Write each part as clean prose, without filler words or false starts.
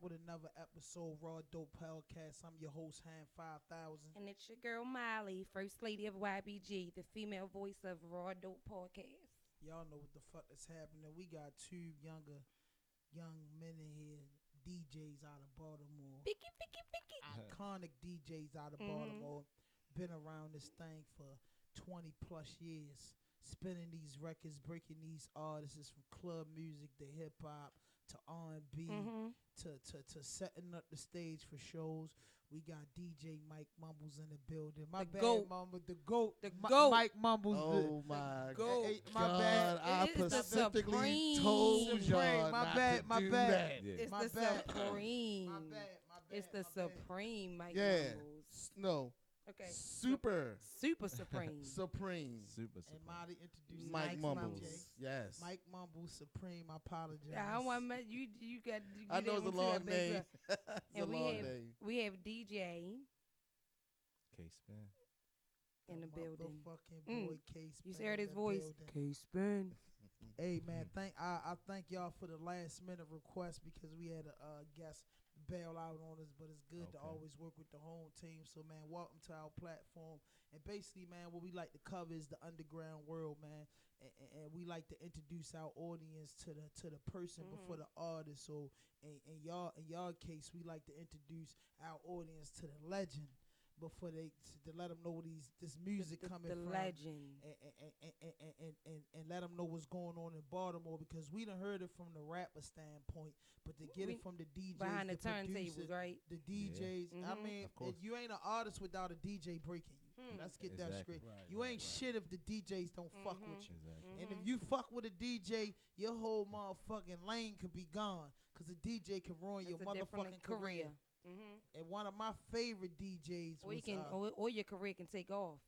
with another episode, Raw Dope Podcast. I'm your host, Han 5000. And it's your girl, Molly, First Lady of YBG, the female voice of Raw Dope Podcast. Y'all know what the fuck is happening. We got two young men in here, DJs out of Baltimore. Picky. Iconic DJs out of Baltimore. Been around this thing for 20 plus years. Spinning these records, breaking these artists from club music to hip hop to R&B to setting up the stage for shows. We got DJ Mike Mumbles in the building. My The bad, GOAT. Mama, the GOAT. The GOAT. Mike Mumbles. Oh my GOAT. My God! bad. I It is the specifically Supreme. told Supreme. y'all My not bad, to my do bad. that. Yeah. It's My the bad. Supreme. My bad. It's the my bad. Supreme, Mike Yeah. Mumbles. No. Okay. Super Super Supreme. Supreme. Super. And Molly introduced Mike Mike Mumbles. Mumbles. Yes. Mike Mumbles Supreme. I apologize. I don't want to you. You got. I know it's a long name. It's a And long name. we have DJ K-Spin. in the building. Motherfucking boy Case. You heard his voice. K-Spin. Hey man, I thank y'all for the last minute request because we had a guest bail out on us, but it's good to Okay. always work with the home team. So man, welcome to our platform. And basically, man, what we like to cover is the underground world, man, and we like to introduce our audience to the person before the artist. So in y'all case, we like to introduce our audience to the legend before they to let them know this music coming The from. legend. And let them know what's going on in Baltimore because we done heard it from the rapper standpoint, but to get it from the DJs, Behind the producers, turntables, right? the DJs. I Mhm. mean, Of course. you ain't an artist without a DJ breaking you. Let's get that Exactly. straight. You ain't shit if the DJs don't fuck with you. Exactly. And if you fuck with a DJ, your whole motherfucking lane could be gone because a DJ can ruin your It's a different motherfucking career. And one of my favorite DJs Or you was, can, or your career can take off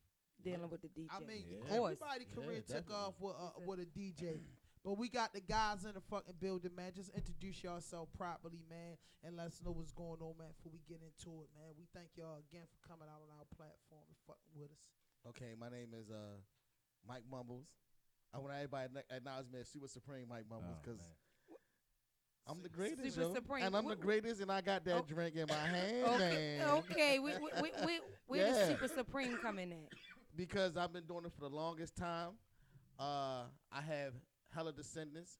dealing with the DJ. I mean, Yeah. Of course. everybody career Yeah, took off definitely. with a DJ. But we got the guys in the fucking building, man. Just introduce yourself properly, man, and let us know what's going on, man, before we get into it, man. We thank y'all again for coming out on our platform and fucking with us. Okay, my name is Mike Mumbles. I want everybody to acknowledge me as Super Supreme Mike Mumbles Oh, because man. I'm the greatest, Super yo. Supreme. And I'm the Wh- greatest, and I got that Oh. drink in my hand, Okay, man. okay. Where Yeah. does Super Supreme come in at? Because I've been doing it for the longest time. I have hella descendants.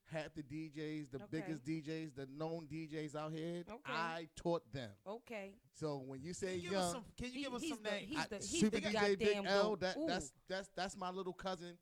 Half the DJs, the Okay. biggest DJs, the known DJs out here, Okay. I taught them. Okay. So when you say Can you give us young, some, can you give us some names? He's Super the DJ Big goddamn L, goat. that's my little cousin.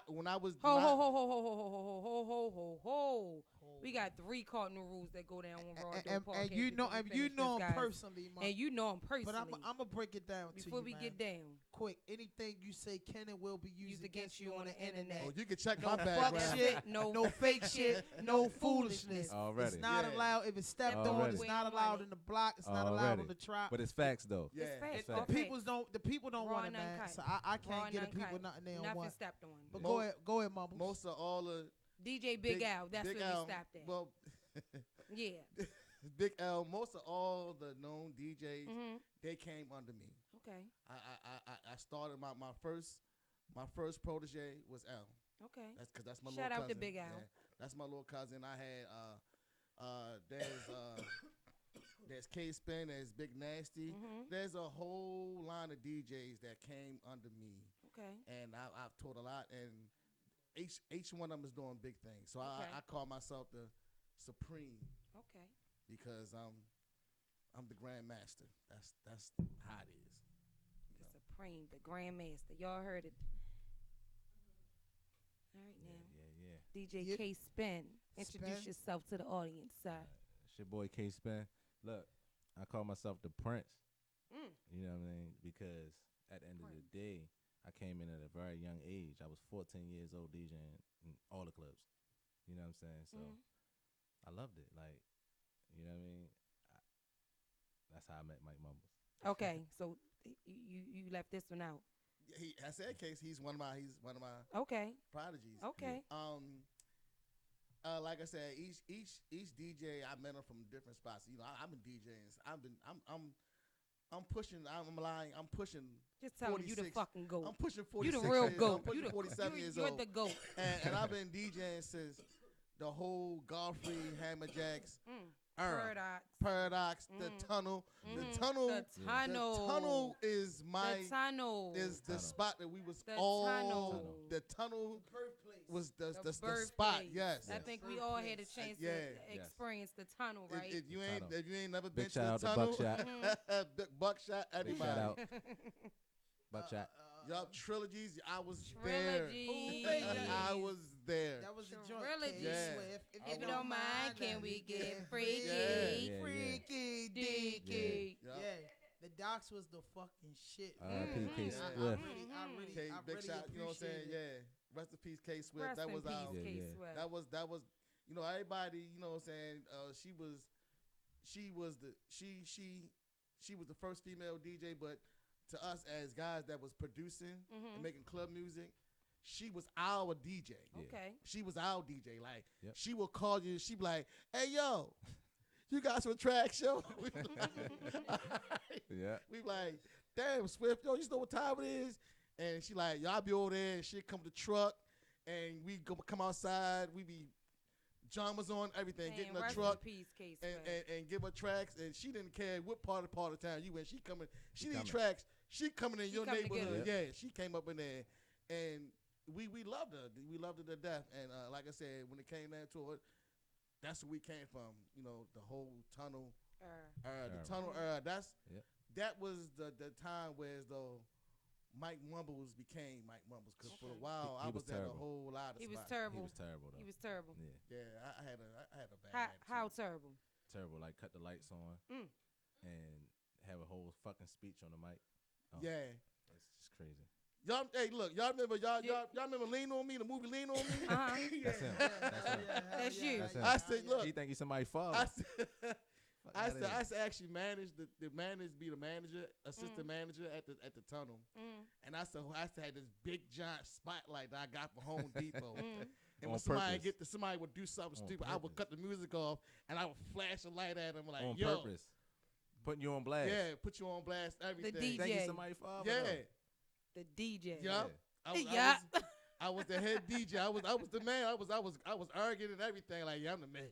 When I was Ho when I- ho ho ho ho ho ho ho ho ho ho. We got 3 cardinal rules that go down on Raw Dope and Podcast you know, before we and you finish know this, him guys. personally, man. And you know him personally. But I'm gonna break it down to before you, we man. get down, Quick, anything you say can and will be used against you on the internet. oh, you can check No my fuck background. shit, No no fake shit, no foolishness. Already. It's not Yeah. allowed. If it's stepped on, Already. it's not allowed in the block. It's not allowed Already. on the trap. But it's facts though. Yeah. It's facts. It's The facts. Okay. people don't Raw want it, and man. uncut. So I Raw can't and get the people uncut. nothing they don't Nothing want. stepped on. But Mo- go ahead, Mumbles. Most of all the DJ Big Al, that's Big where L, we stopped at. Well, Yeah. Big L. Most of all the known DJs, Mhm. they came under me. Okay. I started my first protege was L. Okay. That's because that's my Shout little out cousin. to Big Al. Yeah, that's my little cousin. I had there's K Spin, there's Big Nasty. Mhm. There's a whole line of DJs that came under me, Okay. and I've taught a lot. And each one of them is doing big things. So Okay. I call myself the Supreme Okay. because I'm the Grand Master. That's how it is. The Supreme, the Grandmaster. Y'all heard it. All right now. Yeah. DJ Yep. K Spin. Introduce Spin. yourself to the audience, sir. It's your boy K-Spin. Look, I call myself the Prince. Mm. You know what I mean? Because at the end of the day, I came in at a very young age. I was 14 years old DJing in all the clubs. You know what I'm saying? So I loved it. Like, you know what I mean? That's how I met Mike Mumbles. Okay, so you left this one out. I said Case. He's one of my Okay. prodigies. Okay. Like I said, each DJ I met him from different spots. You know, I've been DJing. I'm pushing. I'm lying. I'm pushing. Just tell him you the 46. fucking goat. I'm pushing You 46. the real years. goat. I'm pushing You 47 years you're old. the goat. And I've been DJing since the whole Godfrey Hammer Jacks era. Paradox, the tunnel. The tunnel. The tunnel. The tunnel is The tunnel. the spot that we was The all. tunnel. The tunnel Birthplace. was the birthplace. spot. Yes. I think we all had a chance Yeah. to experience the tunnel, right? If you ain't never been Big to shout the out to tunnel, Buckshot. Buckshot, Big everybody. shout out. Buckshot. Y'all trilogies, I was Trilogy. there. I was there. That was the joint. Trilogy. Yeah. If you don't mind, can we get freaky? Yeah. Freaky Dicky. Yeah. Yeah. The Docs was the fucking shit. R.I.P. K. I Swift. K, I big really shot, you know what I'm saying? appreciate it. Yeah. Rest in peace, K Swift. Rest That in was peace, our Yeah, K. yeah. Swift. that was you know, everybody, you know what I'm saying, she was the first female DJ, but to us as guys that was producing and making club music, she was our DJ. Yeah. Okay. She was our DJ. Like, Yep. she would call you, she'd be like, hey, yo, you got some tracks, yo? Yeah. We be like, damn, Swift, yo, you know what time it is? And she like, y'all be over there, and she'd come to the truck, and we come outside, we be jammers on, everything, get in the rest truck, in peace, K. and, Swift. and give her tracks, and she didn't care what part of the town you in. She coming, she need coming. tracks, she coming in She your coming to get neighborhood. her. Yeah, she came up in there, and we loved her. We loved her to death. And like I said, when it came down to it, that's where we came from. You know, the whole tunnel the tunnel era. That was the time where as though Mike Mumbles became Mike Mumbles, because for a while He I was was at a terrible. whole lot of He was spots. terrible. He was terrible though. He was terrible. Yeah. Yeah, I had a bad How attitude. terrible? Terrible. Like cut the lights on and have a whole fucking speech on the mic. Oh, Yeah. It's just crazy. Y'all, hey, look, y'all remember Lean on Me, the movie Lean on Me? Uh-huh. That's him. That's him. That's you. That's him. I said, look, He think he's somebody's father. I said, Fuck I outta said, here. I said actually manage the manager, assistant manager at the tunnel, and I said had this big giant spotlight that I got from Home Depot, and On when purpose. somebody would do something On stupid, I would cut the music off and I would flash a light at them like, on yo, purpose. Putting you on blast. yeah, put you on blast, everything. DJ. Think he's somebody's father. Yeah, The DJ. yeah. Yeah. I was the head DJ. I was the man. I was arguing and everything. Like, yeah, I'm the man.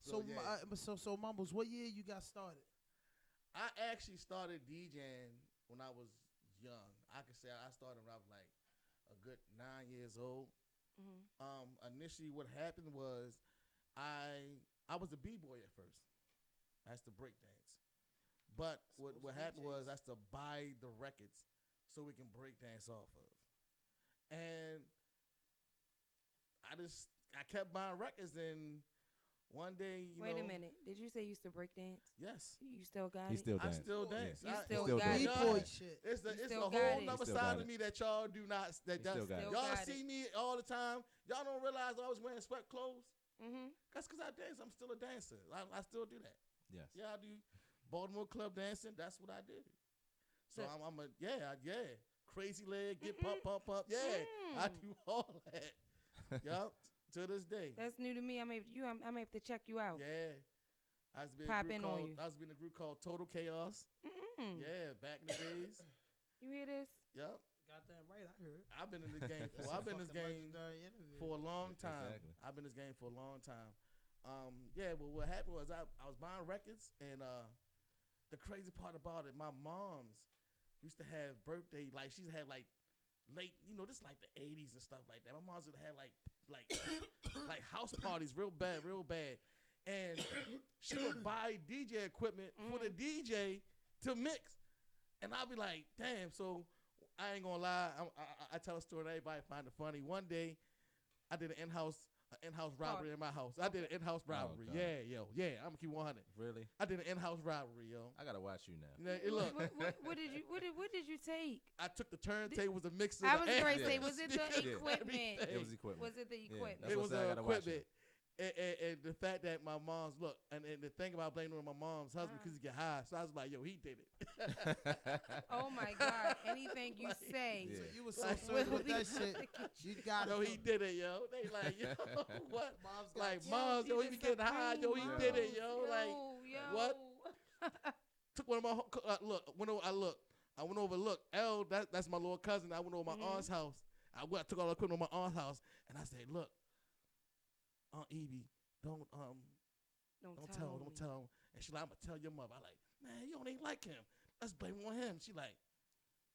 So, yeah. so Mumbles, what year you got started? I actually started DJing when I was young. I could say I started when I was like a good 9 years old. Initially, what happened was I was a b-boy at first. That's the breakdance. But what happened was I had to buy the records so we can breakdance off of. And I kept buying records, and one day, Wait a minute. Did you say you used to break dance? Yes. You still got He it? still I dance. still dance. You I- still still got dance. it? B-boy Yeah. shit. It's the still got whole it. nother Still side got of it. me that y'all do not. That Still got it. Still y'all got see it. me all the time. Y'all don't realize I was wearing sweat clothes. Mm-hmm. That's because I dance. I'm still a dancer. I still do that. Yes. Yeah, I do Baltimore club dancing. That's what I do. So So- I'm a crazy leg, get pump. Yeah, I do all that. Yup, to this day. That's new to me. I may have to check you out. Yeah. I was Pop in on you. I was in a group called Total Chaos. Mm-mm. Yeah, back in the days. You hear this? Yup. Goddamn right, I heard. I've been in this game for a long time. Exactly. I've been in this game for a long time. Well, what happened was I was buying records, and the crazy part about it, my mom's used to have birthday, like she had like late, this like the 80s and stuff like that. My mom's would have like like house parties real bad. And she would buy DJ equipment for the DJ to mix. And I'll be like, damn, so I ain't gonna lie. I tell a story and everybody find it funny. One day, I did an in-house robbery in my house. I did an in-house robbery. God. Yeah, I'm gonna keep 100. Really? I did an in-house robbery, yo. I gotta watch you now. Look, What did you take? I took the turntables, the mixer. I was the going to amp, say, the was it the speakers, equipment? everything. It was equipment. Was it the equipment? That's It what was I said, I gotta watch equipment. And the fact that my mom's and the thing about blaming on my mom's husband because he get high, so I was like, yo, he did it. Oh my God! Anything you say, Yeah. So you was so Like, sweet with that shit. You got Yo, it. he did it, yo. They like, yo, what? Mom's got Like, it. moms, yo, he be getting high, yo, he did it, yo. Like, yo. what? took one of my I went over. Look, L, that's my little cousin. I went over my aunt's house. I took all the equipment to my aunt's house, and I said, look, Aunt Evie, don't tell him. And she like, I'm gonna tell your mother. I like, man, you don't even like him. Let's blame it on him. She like,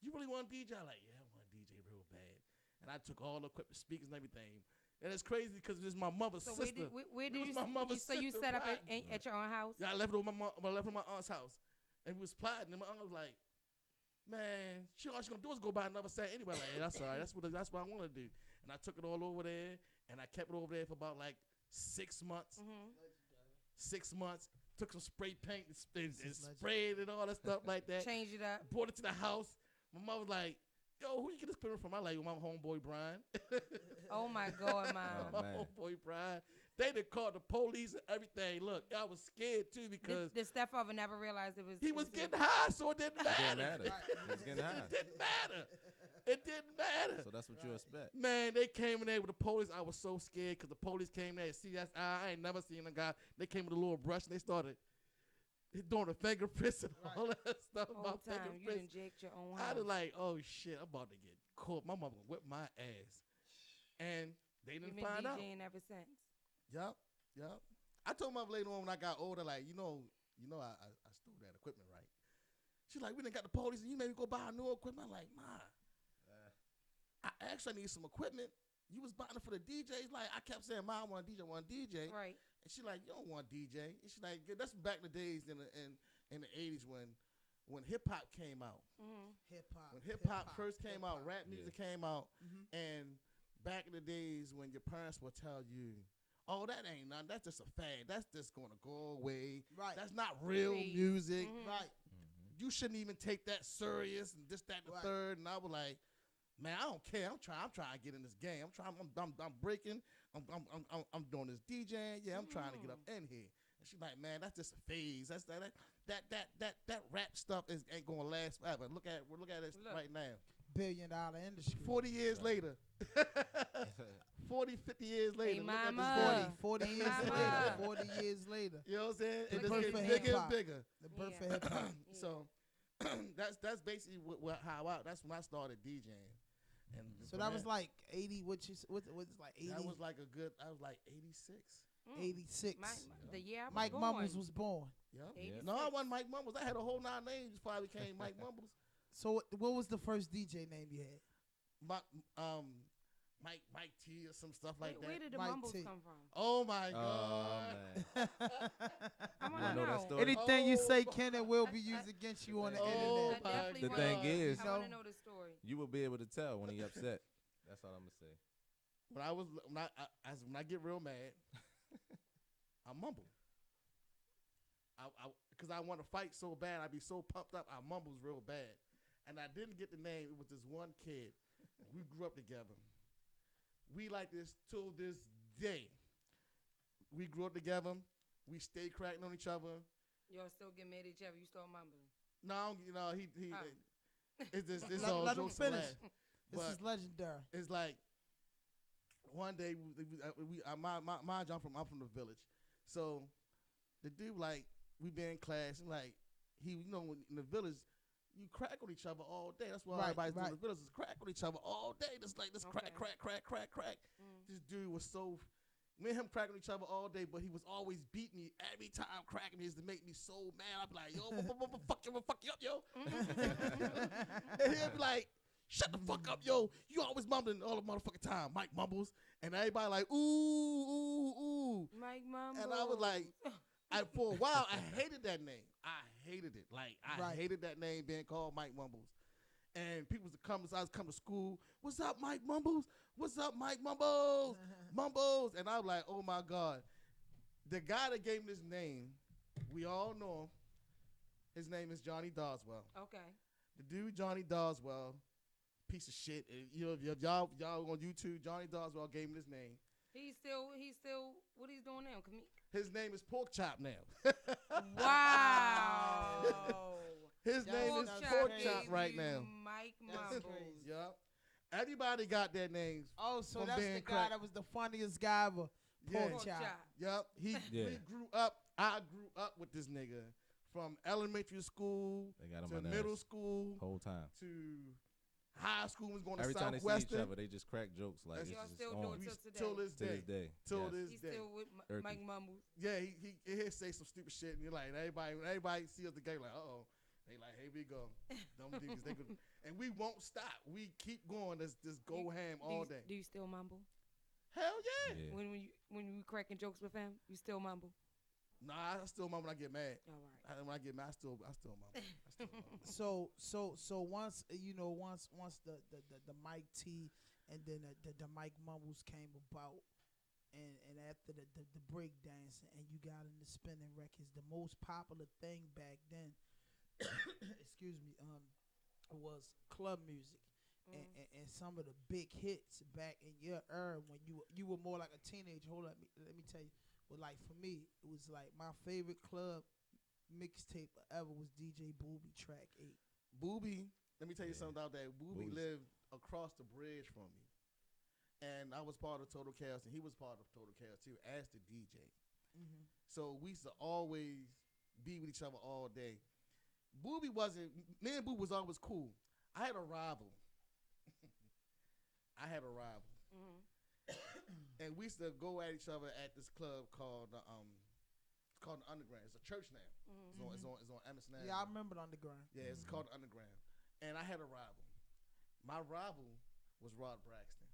you really want to DJ? I like, yeah, I want to DJ real bad. And I took all the equipment, speakers and everything. And it's crazy because it's my mother's sister. Where did you? My mother's So you sister set up plotting. at your own house? Yeah, I left it with my mom. I left it at my aunt's house, and we was plotting. And my aunt was like, "Man, all she's gonna do is go buy another set anyway." Like, hey, that's all right. That's what I want to do. And I took it all over there, and I kept it over there for about like 6 months. 6 months. Took some spray paint and sprayed and all that stuff like that. Change it up. Brought it to the house. My mother was like, yo, who you get this equipment from? I like, my homeboy Brian. Oh my God, Mom. My homeboy Brian. They done called the police and everything. Look, I was scared too because the stepfather never realized it was. he was getting high, so it didn't matter. He was getting high. It didn't matter. It didn't matter. So that's what you expect. Man, they came in there with the police. I was so scared because the police came there. See, I ain't never seen a guy. They came with a little brush and they started doing the fingerprints and all that stuff. Whole time you inject your own house. I was like, oh shit, I'm about to get caught. My mother whipped my ass, and they didn't find out. You've been DJing ever since. Yup. I told my mother later on when I got older, like, you know, I stole that equipment, right? She's like, we done got the police, and you made me go buy a new equipment. I'm like, Ma, I actually need some equipment. You was buying it for the DJs. Like, I kept saying, Ma, I want a DJ. Right. And she like, you don't want DJ. And she like, that's back in the days in the 80s when hip hop came out. When hip hop first came out, rap music came out, and back in the days when your parents would tell you, oh, that ain't nothing. That's just a fad. That's just gonna go away. Right. That's not real music. Right. You shouldn't even take that serious and this, that, and the third. And I was like, man, I don't care. I'm trying to get in this game. I'm breaking. I'm doing this DJing. Yeah, I'm trying to get up in here. And she's like, man, that's just a phase. That's that rap stuff ain't gonna last forever. Look at it right now. $1 billion industry. 40 years later. 40, 50 years later. Hey, look at mama. this 40 Hey, years mama. later. 40 years later. You know what I'm saying? The It just birth gets of bigger and hip-hop. bigger. The birth Yeah. of hip hop. So that's basically that's when I started DJing. And So from that was there, like 80. What was like 80? that was like I was like 86. 86. The year I was Mike born. Mumbles was born. Yep. 86. No, I wasn't Mike Mumbles. I had a whole 9 names before I became Mike Mumbles. So what was the first DJ name you had? Mike T or some stuff like that. Where did the Mike Mumbles T. come from? Oh my Oh, God. man. I You want wanna to know that know. story? Anything you Oh, say my can and will be used against you on the Oh, internet. my definitely The will. thing is, I want to know the story. you will be able to tell when he upset. That's all I'm gonna say. When I get real mad, I mumble. Because I want to fight so bad, I be so pumped up, I mumbles real bad. And I didn't get the name. It was this one kid. We grew up together. We like this till this day. We grew up together. We stay cracking on each other. Y'all still get mad at each other. You start mumbling. No, he. Oh. It's this Let- all let him jokes and finish. laughs. This But is legendary. it's like one day I'm from the village, so the dude like we been in class and like in the village you crack on each other all day. That's what everybody's doing in the village is crack on each other all day. Just like this crack. This dude was so. Me and him cracking each other all day, but he was always beating me every time cracking me is to make me so mad. I'd be like, yo, fuck you up, yo. And he'd be like, shut the fuck up, yo. You always mumbling all the motherfucking time. Mike Mumbles. And everybody like, ooh. Mike Mumbles. And I was like, for a while, I hated that name. I hated it. Like, I hated that name being called Mike Mumbles. And people would come, I was coming to school. What's up, Mike Mumbles? What's up, Mike Mumbles? Mumbles. And I was like, oh, my God. The guy that gave me this name, we all know him. His name is Johnny Doswell. Okay. The dude, Johnny Doswell, piece of shit. If y'all on YouTube, Johnny Doswell gave me this name. He's still, what he's doing now? His name is Pork Chop now. Wow. His name is That's Pork crazy. Chop right now. Mike That's Mumbles. crazy. Yup. Everybody got their names. Oh, so From that's being the guy cracked. that was the funniest guy ever. Yeah. Pork Pork chop. chop. Yup. We grew up. I grew up with this nigga from elementary school They got him to on middle ass school whole time. to high school was going to Every time they see each Southwestern. other, they just crack jokes like That's- it's Y'all just still on. do it We till till today. this day. Till Yes. this He's day. still with Turkey. Mike Mumbles. Yeah, he say some stupid shit, and you're like, everybody see us together, like, they like, here we go, them niggas, they go, and we won't stop. We keep going. This go ham all day. Do you still mumble? Hell yeah. Yeah. When you cracking jokes with him, you still mumble? Nah, I still mumble when I get mad. All right. When I get mad, I still mumble. So once once the Mike T and then the Mike Mumbles came about, and after the break dancing and you got into spinning records, the most popular thing back then, excuse me, was club music. And some of the big hits back in your era when you were more like a teenager. Hold up, let me tell you. But like for me, it was like my favorite club mixtape ever was DJ Booby Track 8. Booby, let me tell you something out there. Booby Booby's- lived across the bridge from me. And I was part of Total Chaos, and he was part of Total Chaos too, as the DJ. Mm-hmm. So we used to always be with each other all day. Me and Booby was always cool. I had a rival. Mm-hmm. And we used to go at each other at this club called it's called the Underground. It's a church now. Mm-hmm. It's on Emerson Avenue. Yeah, I remember the Underground. Yeah, it's called the Underground. And I had a rival. My rival was Rod Braxton.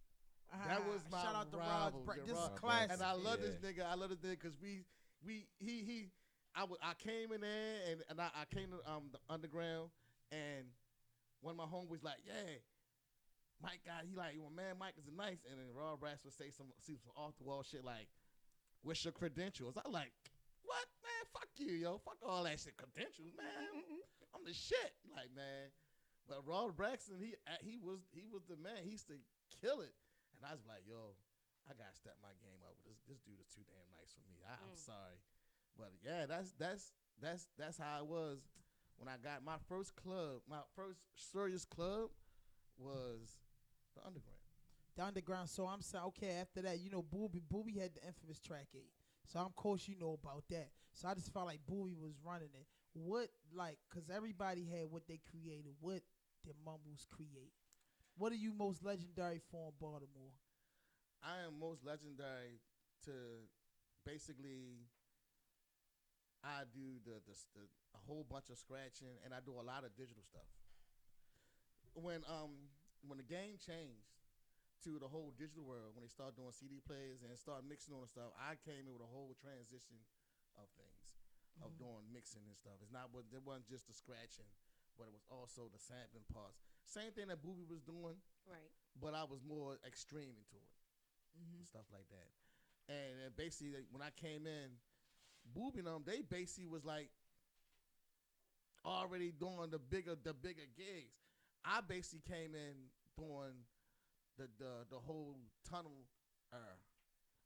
That was my shout out to rival. Rod. Yeah, This is Rod. classic. And I love this Yeah. nigga. I love this nigga because I came in there and I came to the Underground, and one of my homeboys like, yeah, Mike got, he like, well, man, Mike is nice. And then Rod Braxton would say some off the wall shit like, what's your credentials? I like, what, man? Fuck you, yo. Fuck all that shit. Credentials, man. I'm the shit. Like, man. But Rod Braxton, he was the man. He used to kill it. And I was like, yo, I gotta step my game up. This dude is too damn nice for me. I'm sorry. But yeah, that's how it was when I got my first club. My first serious club was the Underground. The Underground. So I'm saying, okay, after that, Booby had the infamous Track 8. So of course you know about that. So I just felt like Booby was running it. What, like, because everybody had what they created. What did Mumbles create? What are you most legendary for in Baltimore? I am most legendary to basically, I do a whole bunch of scratching, and I do a lot of digital stuff. When the game changed to the whole digital world, when they started doing CD players and started mixing on and stuff, I came in with a whole transition of things, of doing mixing and stuff. It wasn't just the scratching, but it was also the sampling parts. Same thing that Booby was doing, Right. but I was more extreme into it and stuff like that. And basically, when I came in, Booby and them, they basically was like already doing the bigger gigs. I basically came in doing the whole tunnel era.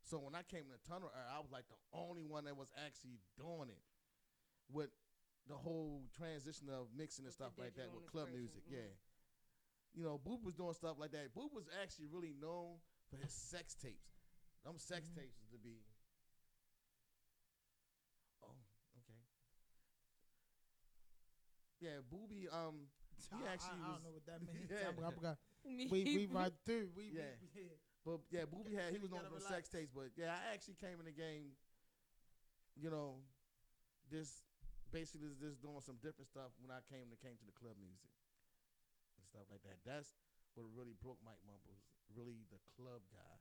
So when I came in the tunnel era, I was like the only one that was actually doing it with the whole transition of mixing and With the stuff like that digital with and club scratching, music. Yeah. You know, Boop was doing stuff like that. Boop was actually really known for his sex tapes. Them sex tapes used to be. Oh, okay. Yeah, Booby. He actually I was. don't know what that means. Yeah. We right through. Yeah. Yeah. But yeah, Booby he was known gotta for relax. sex tapes. But yeah, I actually came in the game. You know, this doing some different stuff when I came to the club music and stuff like that. That's what really broke Mike Mumbles. Really, the club guy.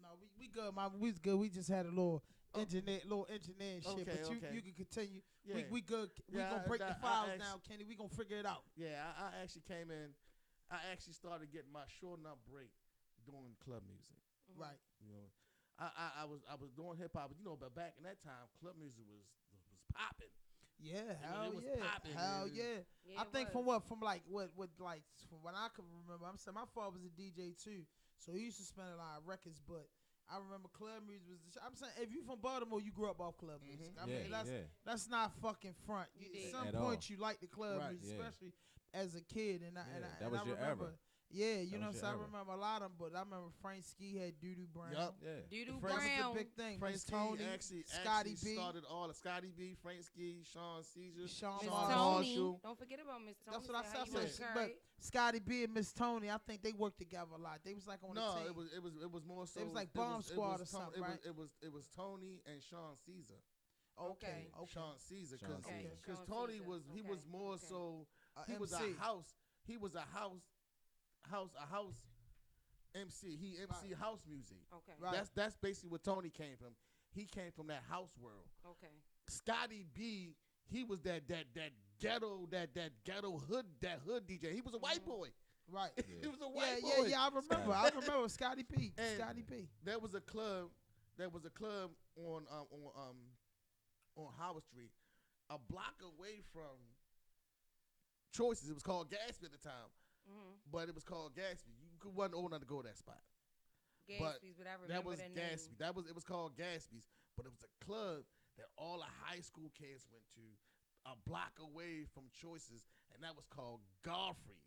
No, we good, man. We was good. We just had a little engineer shit. Okay, But okay. you can continue. Yeah. We good. We Yeah, gonna break the I files asked- now, Kenny. We gonna figure it out. Yeah, I actually came in. I actually started getting my short enough break doing club music. Right. You know, I was doing hip hop, but you know, but back in that time, club music was popping. Yeah, It hell was yeah, popping, hell man. yeah. Yeah, I it think was. from what I can remember. I'm saying my father was a DJ too, so he used to spin a lot of records. But I remember club music was the shit. I'm saying if you from Baltimore, you grew up off club music. I mean, let's not fucking front. You At did. some At point, all. you like the club Right. music, Yeah. especially as a kid. And that I was your remember, era. Yeah, you That know, was so your I era. remember a lot of them, but I remember Frank Ski had Doo-Doo Brown. Yup. Yeah. Doodoo That was Brown. the big thing. Frank Miss Ski Tony, actually Scotty B, started all of Scotty B, Frank Ski, Sean Caesar, Sean Miss Marshall. Tony. Don't forget about Miss Tony. That's what I Say how said. you wanna So, carry But it. Scotty B and Miss Tony, I think they worked together a lot. They was like on the No, team. it was more so. It was like it Bomb was- it Squad was or something, It right? it was Tony and Sean Caesar. Okay. Sean Caesar, Sean because Okay. Caesar. Sean Tony Caesar. was he was Okay. more Okay. so A he was MC. a house MC. He MC house music. Okay. Right. That's basically what Tony came from. He came from that house world. Okay. Scotty B, he was that ghetto hood DJ. He was a white boy. Right. He was a Yeah, white yeah, boy. yeah. I remember. I remember Scotty P. And- Scotty P. There was a club on Howard Street, a block away from Choices. It was called Gatsby at the time, but it was called Gatsby. You wasn't old enough to go to that spot. Gatsby's, but I remember That was the Gatsby. name. It was called Gatsby's, but it was a club that all the high school kids went to, a block away from Choices, and that was called Godfrey's.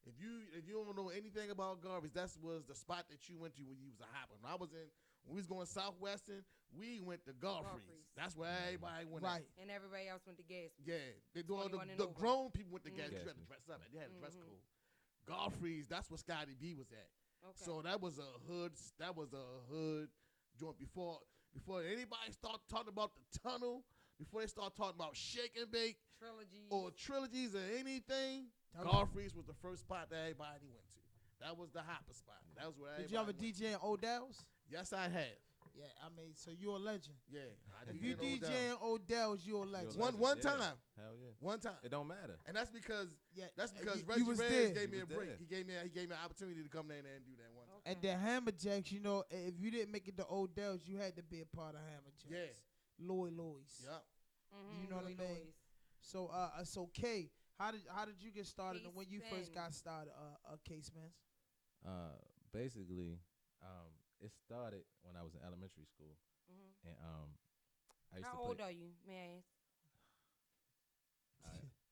If you don't know anything about Godfrey's, that was the spot that you went to when you was a hopper. When we was going Southwestern, we went to Godfrey's. That's where everybody went. Right. At. And everybody else went to Gatsby. Yeah, they do all 21 and the over. grown people went to Gatsby. You had to Gatsby. dress up. They had a dress code. Godfrey's, that's where Scotty B was at. Okay. So that was a hood joint before anybody start talking about the tunnel, before they start talking about shake and bake Trilogy. or trilogies or anything. Okay. Godfrey's was the first spot that everybody went to. That was the hopper spot. That was where Did you ever everybody went. DJ in Odell's? Yes, I have. Yeah, I mean, so you're a legend. Yeah, I If you DJ'd Odell. DJ in Odell's, you're a legend. One Yeah. time. Hell yeah. One time. It don't matter. And that's because Yeah, Reggie you was Reyes there. gave me He a was break. there. He gave me an opportunity to come down there and do that one time. Okay. And the Hammer Jacks, you know, if you didn't make it to Odell's, you had to be a part of Hammer Jacks. Yeah. Louis. Yup. You know what I mean? Louis. So K, how did you get started and when you first K-Spin. got started, Case man? Basically, it started when I was in elementary school, and I used How to old play. are you, may I ask?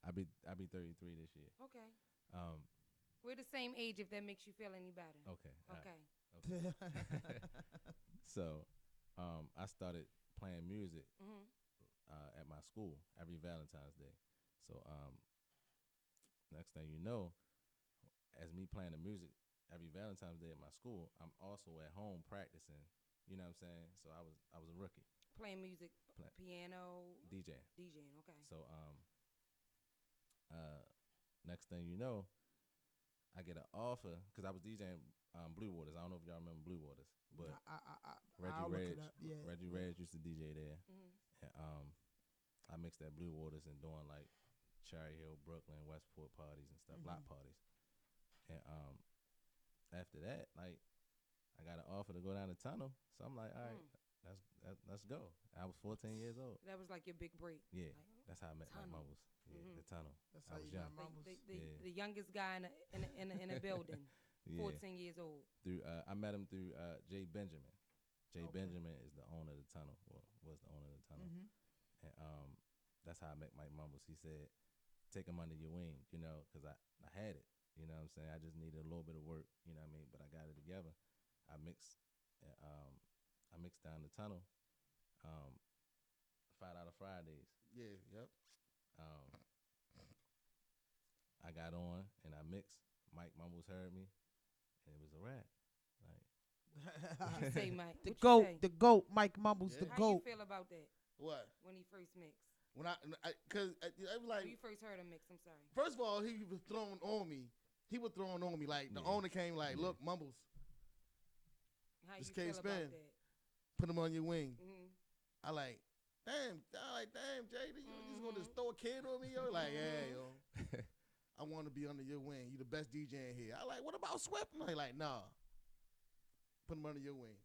I be 33 this year. Okay. Um, We're the same age if that makes you feel any better. okay. all right. Okay. So, I started playing music Mhm. at my school every Valentine's Day. So, next thing you know, as me playing the music every Valentine's Day at my school, I'm also at home practicing. You know what I'm saying? So I was a rookie Playing music, Play- piano, DJing. DJing. Okay. So next thing you know, I get an offer because I was DJing Blue Waters. I don't know if y'all remember Blue Waters, but I'll look Reggie it up. Yeah. Reggie Reg used to DJ there. Mhm. And, I mixed that Blue Waters and doing like Cherry Hill, Brooklyn, Westport parties and stuff, block parties. And after that, like I got an offer to go down the tunnel, so I'm like, all right, let's go. I was 14 years old. That was like your big break. Yeah, Like, that's how I met Mike tunnel. Mumbles. Yeah, Mhm. the tunnel. That's I how was you young. got Mumbles. Yeah. The youngest guy in a building, Yeah. 14 years old. Through I met him through Jay Benjamin. Jay Okay. Benjamin is the owner of the tunnel, or was the owner of the tunnel. And that's how I met Mike Mumbles. He said, take him under your wing, you know, because I had it. You know what I'm saying? I just needed a little bit of work, you know what I mean? But I got it together. I mixed down the tunnel 5 out of Fridays. Yeah, yep. I got on and I mixed. Mike Mumbles heard me, and it was a wrap. Like, What you say, Mike? The What you GOAT, say? the GOAT, Mike Mumbles, Yeah. the How GOAT. you feel about that What? when he first mixed? When I because it was like When you first heard him mix, I'm sorry. first of all he was thrown on me. He was thrown on me like the Yeah. owner came like, Yeah. look, Mumbles, How This you feel K-Spin. about that? put him on your wing. Mhm. I like, damn, Jay, you just gonna just throw a kid on me, yo? Like, yeah, yo. I want to be under your wing. You the best DJ in here. I like, what about Swift? He like, nah. Put him under your wing.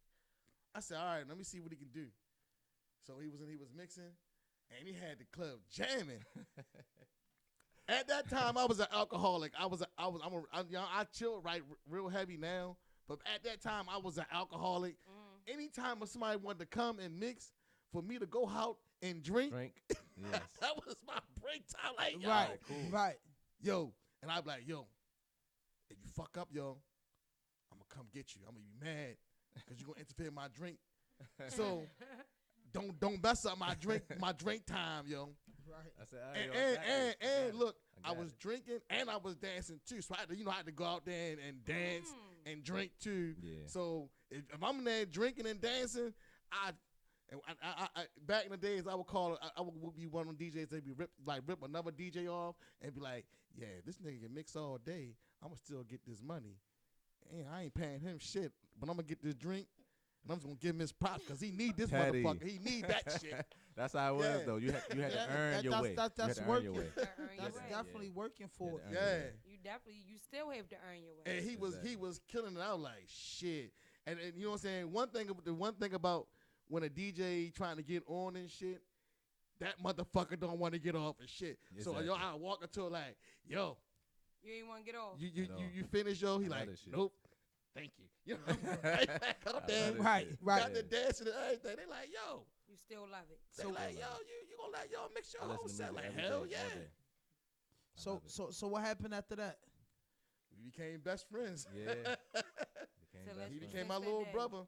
I said, all right, let me see what he can do. So he was mixing, and he had the club jamming. At that time, I was an alcoholic. I chill real heavy now, but at that time, I was an alcoholic. Anytime somebody wanted to come and mix, for me to go out and drink, yes. that was my break time. Like, yo, Right, cool. right. yo, and I'd be like, yo, if you fuck up, yo, I'm gonna come get you. I'm gonna be mad because you're gonna interfere in my drink. So don't mess up my drink time, yo. Right. I said, And look, I was drinking and I was dancing too. So I had to go out there and dance and drink too. Yeah. So if I'm there drinking and dancing, I back in the days I would be one of them DJs that be rip another DJ off and be like, yeah, this nigga can mix all day. I'ma still get this money. And I ain't paying him shit, but I'm gonna get this drink. And I'm just gonna give him his props because he need this Petty. motherfucker. He need that shit. That's how it was though. You had to earn your way. That's you had to earn working. your way. That's definitely working for it. Yeah. You still have to earn your way. And he was killing it out like shit. And you know what I'm saying? The one thing about when a DJ trying to get on and shit, that motherfucker don't want to get off and shit. Exactly. So I walk into it like, yo, you ain't want to get off. you finish, yo. He like, nope. Thank you. You know, right back out there. Right. Got the dancing and everything. They like, yo. You still love it. They like, yo, you gonna let y'all mix your I whole listen to set? music Like, every hell day, yeah. all day. So what happened after that? We became best friends. Yeah. He became my little brother.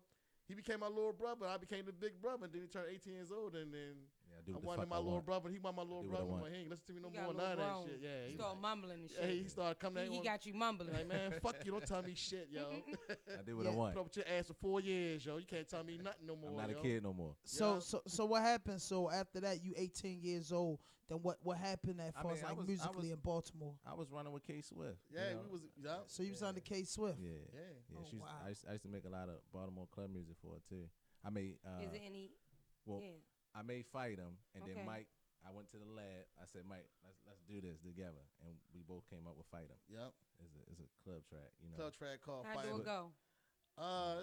I became the big brother. Then he turned 18 years old, and then I wanted my little brother. He wanted my little brother. I'm like, he ain't listen to me no more. None of that shit. Yeah, he started mumbling and shit. Yeah, he started coming. He got you mumbling. Like, man, fuck you. Don't tell me shit, yo. I did what I want. Put up with your ass for 4 years, yo. You can't tell me nothing no more. I'm not a kid no more. So what happened? So after that, you 18 years old. Then what happened as far as musically in Baltimore? I was running with K Swift. Yeah, we was. Yeah. So you was under K Swift. Yeah. Oh, wow. I used to make a lot of Baltimore club music for her too. I made. Is it any? Well, yeah. I made Fight 'Em, and Okay. then Mike. I went to the lab. I said, Mike, let's do this together, and we both came up with Fight 'Em. Yep. It's a club track, you know. Club track called How Fight 'Em. do it go?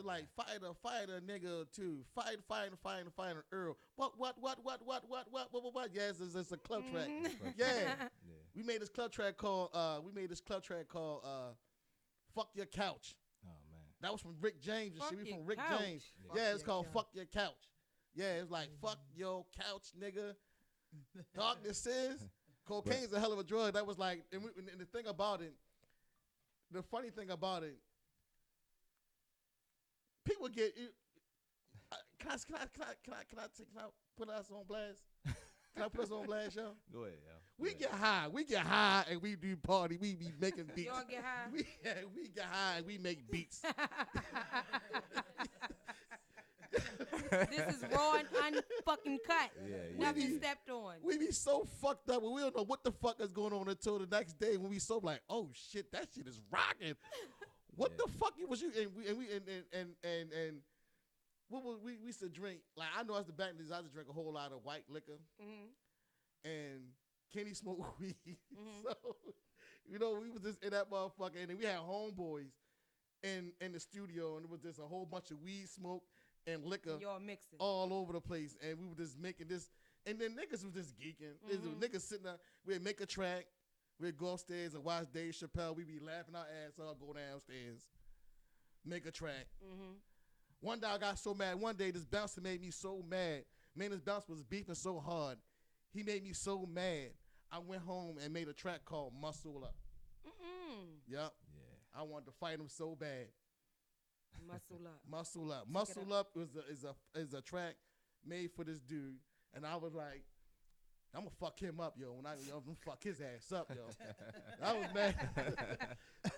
Like fighter, nigga, too. Fight, Earl. What? Yes, it's a club track. Yeah. We made this club track called Fuck Your Couch. Oh man. That was from Rick James and shit. We from Rick couch. James. Fuck Yeah, it's your called couch. Fuck Your Couch. Yeah, it's like fuck your couch, nigga. Darkness is. Cocaine's a hell of a drug. That was like, and the thing about it, the funny thing about it, people get. Can I put us on blast? Can I put us on blast, yo? Go ahead, yo. We get high, and we do party. We be making beats. Y'all get high? We get high and we make beats. This is raw and unfucking cut. Yeah. Nothing stepped on. We be so fucked up when we don't know what the fuck is going on until the next day when we so like, oh shit, that shit is rocking. What the fuck was you and what was we used to drink? Like I know as the back in I used to drink a whole lot of white liquor, and Kenny smoked weed. So you know we was just in that motherfucker, and then we had homeboys in the studio, and it was just a whole bunch of weed smoke and liquor Y'all mixing all over the place, and we were just making this, and then niggas was just geeking. Niggas sitting there, we'd make a track, we'd go upstairs and watch Dave Chappelle, we'd be laughing our ass off, go downstairs, make a track. One day I got so mad, one day this bouncer made me so mad, man, this bouncer was beefing so hard, he made me so mad, I went home and made a track called Muscle Up. Yep. Yeah. I wanted to fight him so bad. Muscle up. Muscle Up is a track made for this dude, and I was like, I'm gonna fuck him up, yo. I'm gonna fuck his ass up, yo. I was mad.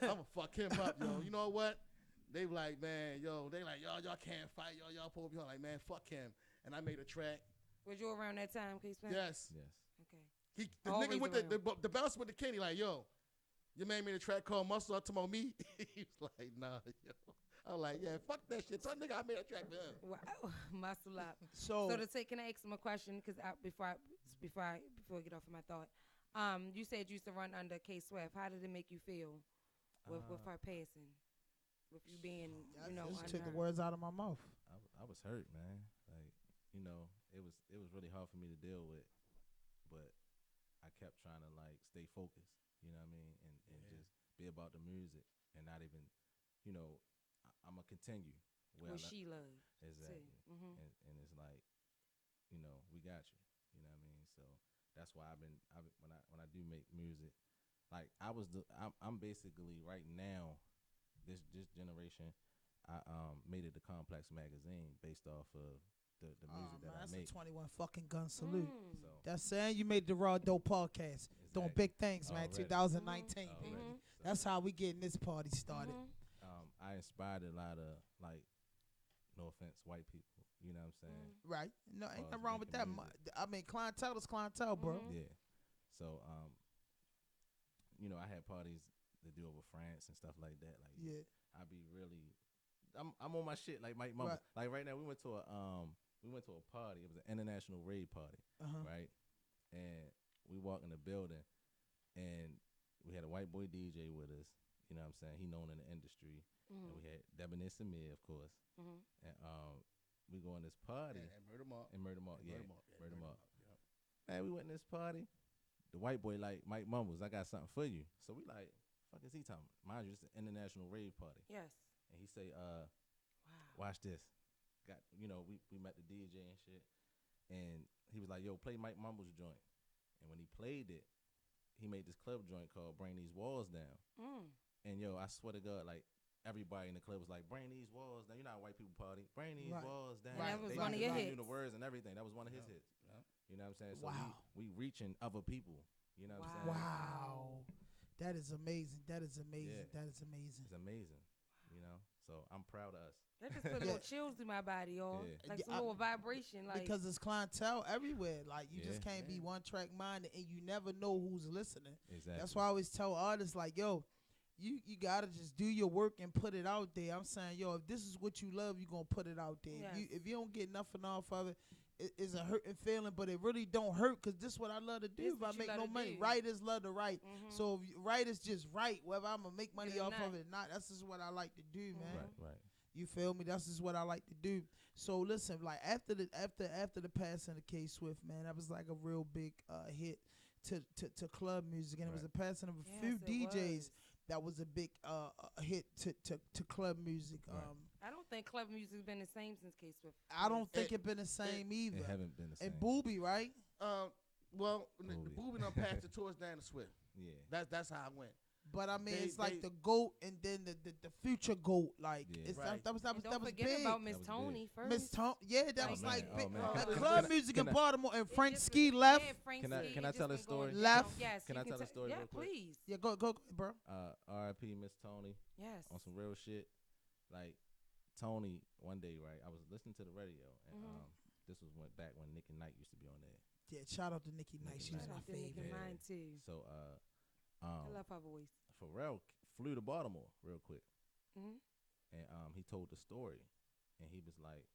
I'm gonna fuck him up, yo. You know what? They were like, man, yo. They like, y'all can't fight, y'all pull me. I'm like, man, fuck him. And I made a track. Was you around that time, Case? Yes. Okay. The nigga with the bouncer with the Kenny, like, yo, your man made a track called Muscle Up to me. He was like, nah, yo. I was like, yeah, fuck that shit. So nigga, I made a track for him. Wow, Muscle Up. So can I ask him a question? Because before I get off of my thought, you said you used to run under K Swift. How did it make you feel with her passing? With you being, just took the words out of my mouth. I was hurt, man. Like, it was really hard for me to deal with, but I kept trying to like stay focused. You know what I mean? And just be about the music and not even, I'm gonna continue. What she loved. Exactly. And it's like, we got you. You know what I mean? So that's why I've been when I do make music, like I'm basically right now, this generation, I made it the Complex magazine based off of the music that I that's make. a 21 fucking gun salute. So That's saying you made the RAWDOPE podcast. Doing exactly. big things, man. Already. 2019, Already. baby. So, That's how we getting this party started. I inspired a lot of, like, no offense, white people. You know what I'm saying? Right. No, ain't As nothing wrong with that. making I mean, clientele is clientele, bro. Yeah. So you know, I had parties to do over France and stuff like that. Like, Yeah. I be really, I'm on my shit like Mike Mumbles. Right. Like right now, we went to a party. It was an international raid party, right? And we walked in the building, and we had a white boy DJ with us. You know what I'm saying? He known in the industry. And we had Debonair Samir, of course. And we go in this party. And Murder Mark. Murder Mark. Yep. Man, we went in this party. The white boy like, Mike Mumbles, I got something for you. So we like, fuck is he talking about? Mind you, it's an international rave party. Yes. And he say, Wow. watch this. Got, you know, we met the DJ and shit. And he was like, yo, play Mike Mumbles' joint. And when he played it, he made this club joint called Bring These Walls Down. And yo, I swear to God, like, everybody in the club was like, bring these walls down. You know how white people party. Bring these walls down. Right. That was They one of your hits. knew the words and everything. That was one of his hits. You know what I'm saying? So Wow. we reaching other people. You know what I'm saying? Wow. That is amazing. That is amazing. Yeah. That is amazing. It's amazing. You know? So I'm proud of us. That just put little chills through my body, y'all. Yeah. Like some little vibration. Like, Because it's clientele everywhere. Like, you just Yeah. can't be one track minded, and you never know who's listening. Exactly. That's why I always tell artists, like, yo, you gotta just do your work and put it out there. I'm saying, yo, if this is what you love, you gonna put it out there. Yes. If you don't get nothing off of it, it's a hurting feeling, but it really don't hurt, because this is what I love to do. This If I what you make love no to money, do. writers love to write. So if writers just write, whether I'm gonna make money Get a off nut. of it or not, that's just what I like to do, man. Right. You feel me? That's just what I like to do. So listen, like after the passing of K Swift, man, that was like a real big hit to club music, and it was the passing of a few DJs. That was a big hit to club music. I don't think club music's been the same since K Swift. I don't think it been the same either. It haven't been the same. And Booby, right? Well, the Booby. Booby done passed the torch down to Swift. Yeah. That's how I went. But I mean, They- it's like they- the GOAT, and then the future GOAT. Like Yeah. it's Right. that was And don't big. forget about Miss That was Tony big. first. Miss Tone, yeah, that Oh, was man. like Oh, big. man. Like Can I- club can I- music can in I- Baltimore, and It Frank just Ski been- left. Yeah, Frank Can I- Ski, can it I just tell a been story? going Left. down. Yes. Can you I tell a story Yeah, real quick? please. Yeah, go, bro. R.I.P. Miss Tony. Yes. On some real shit. Like, Tony, one day, right, I was listening to the radio, and this was back when Nick and Knight used to be on there. Yeah, shout out to Nicki Knight. She's Shout my out to Nick favorite. and mine too. So, I love her voice. Pharrell flew to Baltimore real quick, Mhm. and he told the story, and he was like,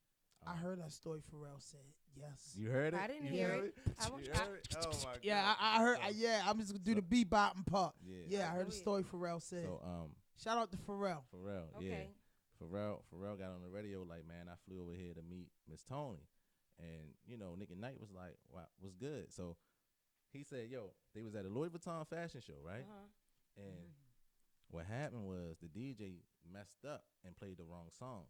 I heard that story Pharrell said. Yes. You heard it? I didn't You hear heard it. I wa- You I- heard it? Oh my Yeah, God. I heard. So- Yeah, I'm just gonna do the bebopping part. Yeah. Yeah, I heard the Go ahead. story Pharrell said. So, Shout out to Pharrell. Pharrell, yeah. Okay. Pharrell got on the radio like, man, I flew over here to meet Miss Tony. And, you know, Nick and Knight was like, wow, what's good? So he said, yo, they was at a Louis Vuitton fashion show, right? And what happened was the DJ messed up and played the wrong song.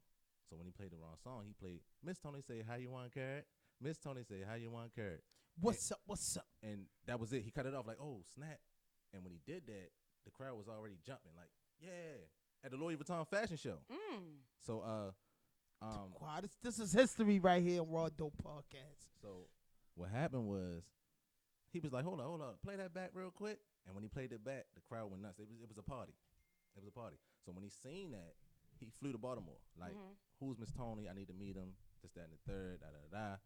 So when he played the wrong song, he played, Miss Tony say, how you want carrot? Miss Tony say, how you want carrot? What's up? What's up? And that was it. He cut it off like, oh, snap. And when he did that, the crowd was already jumping like, yeah, at the Louis Vuitton fashion show. So, Wow, this is history right here on RAWDOPE Podcast. So what happened was he was like, hold up, play that back real quick. And when he played it back, the crowd went nuts. It was a party. It was a party. So when he seen that, he flew to Baltimore. Like, who's Miss Tony? I need to meet him. This, that, and the third, da.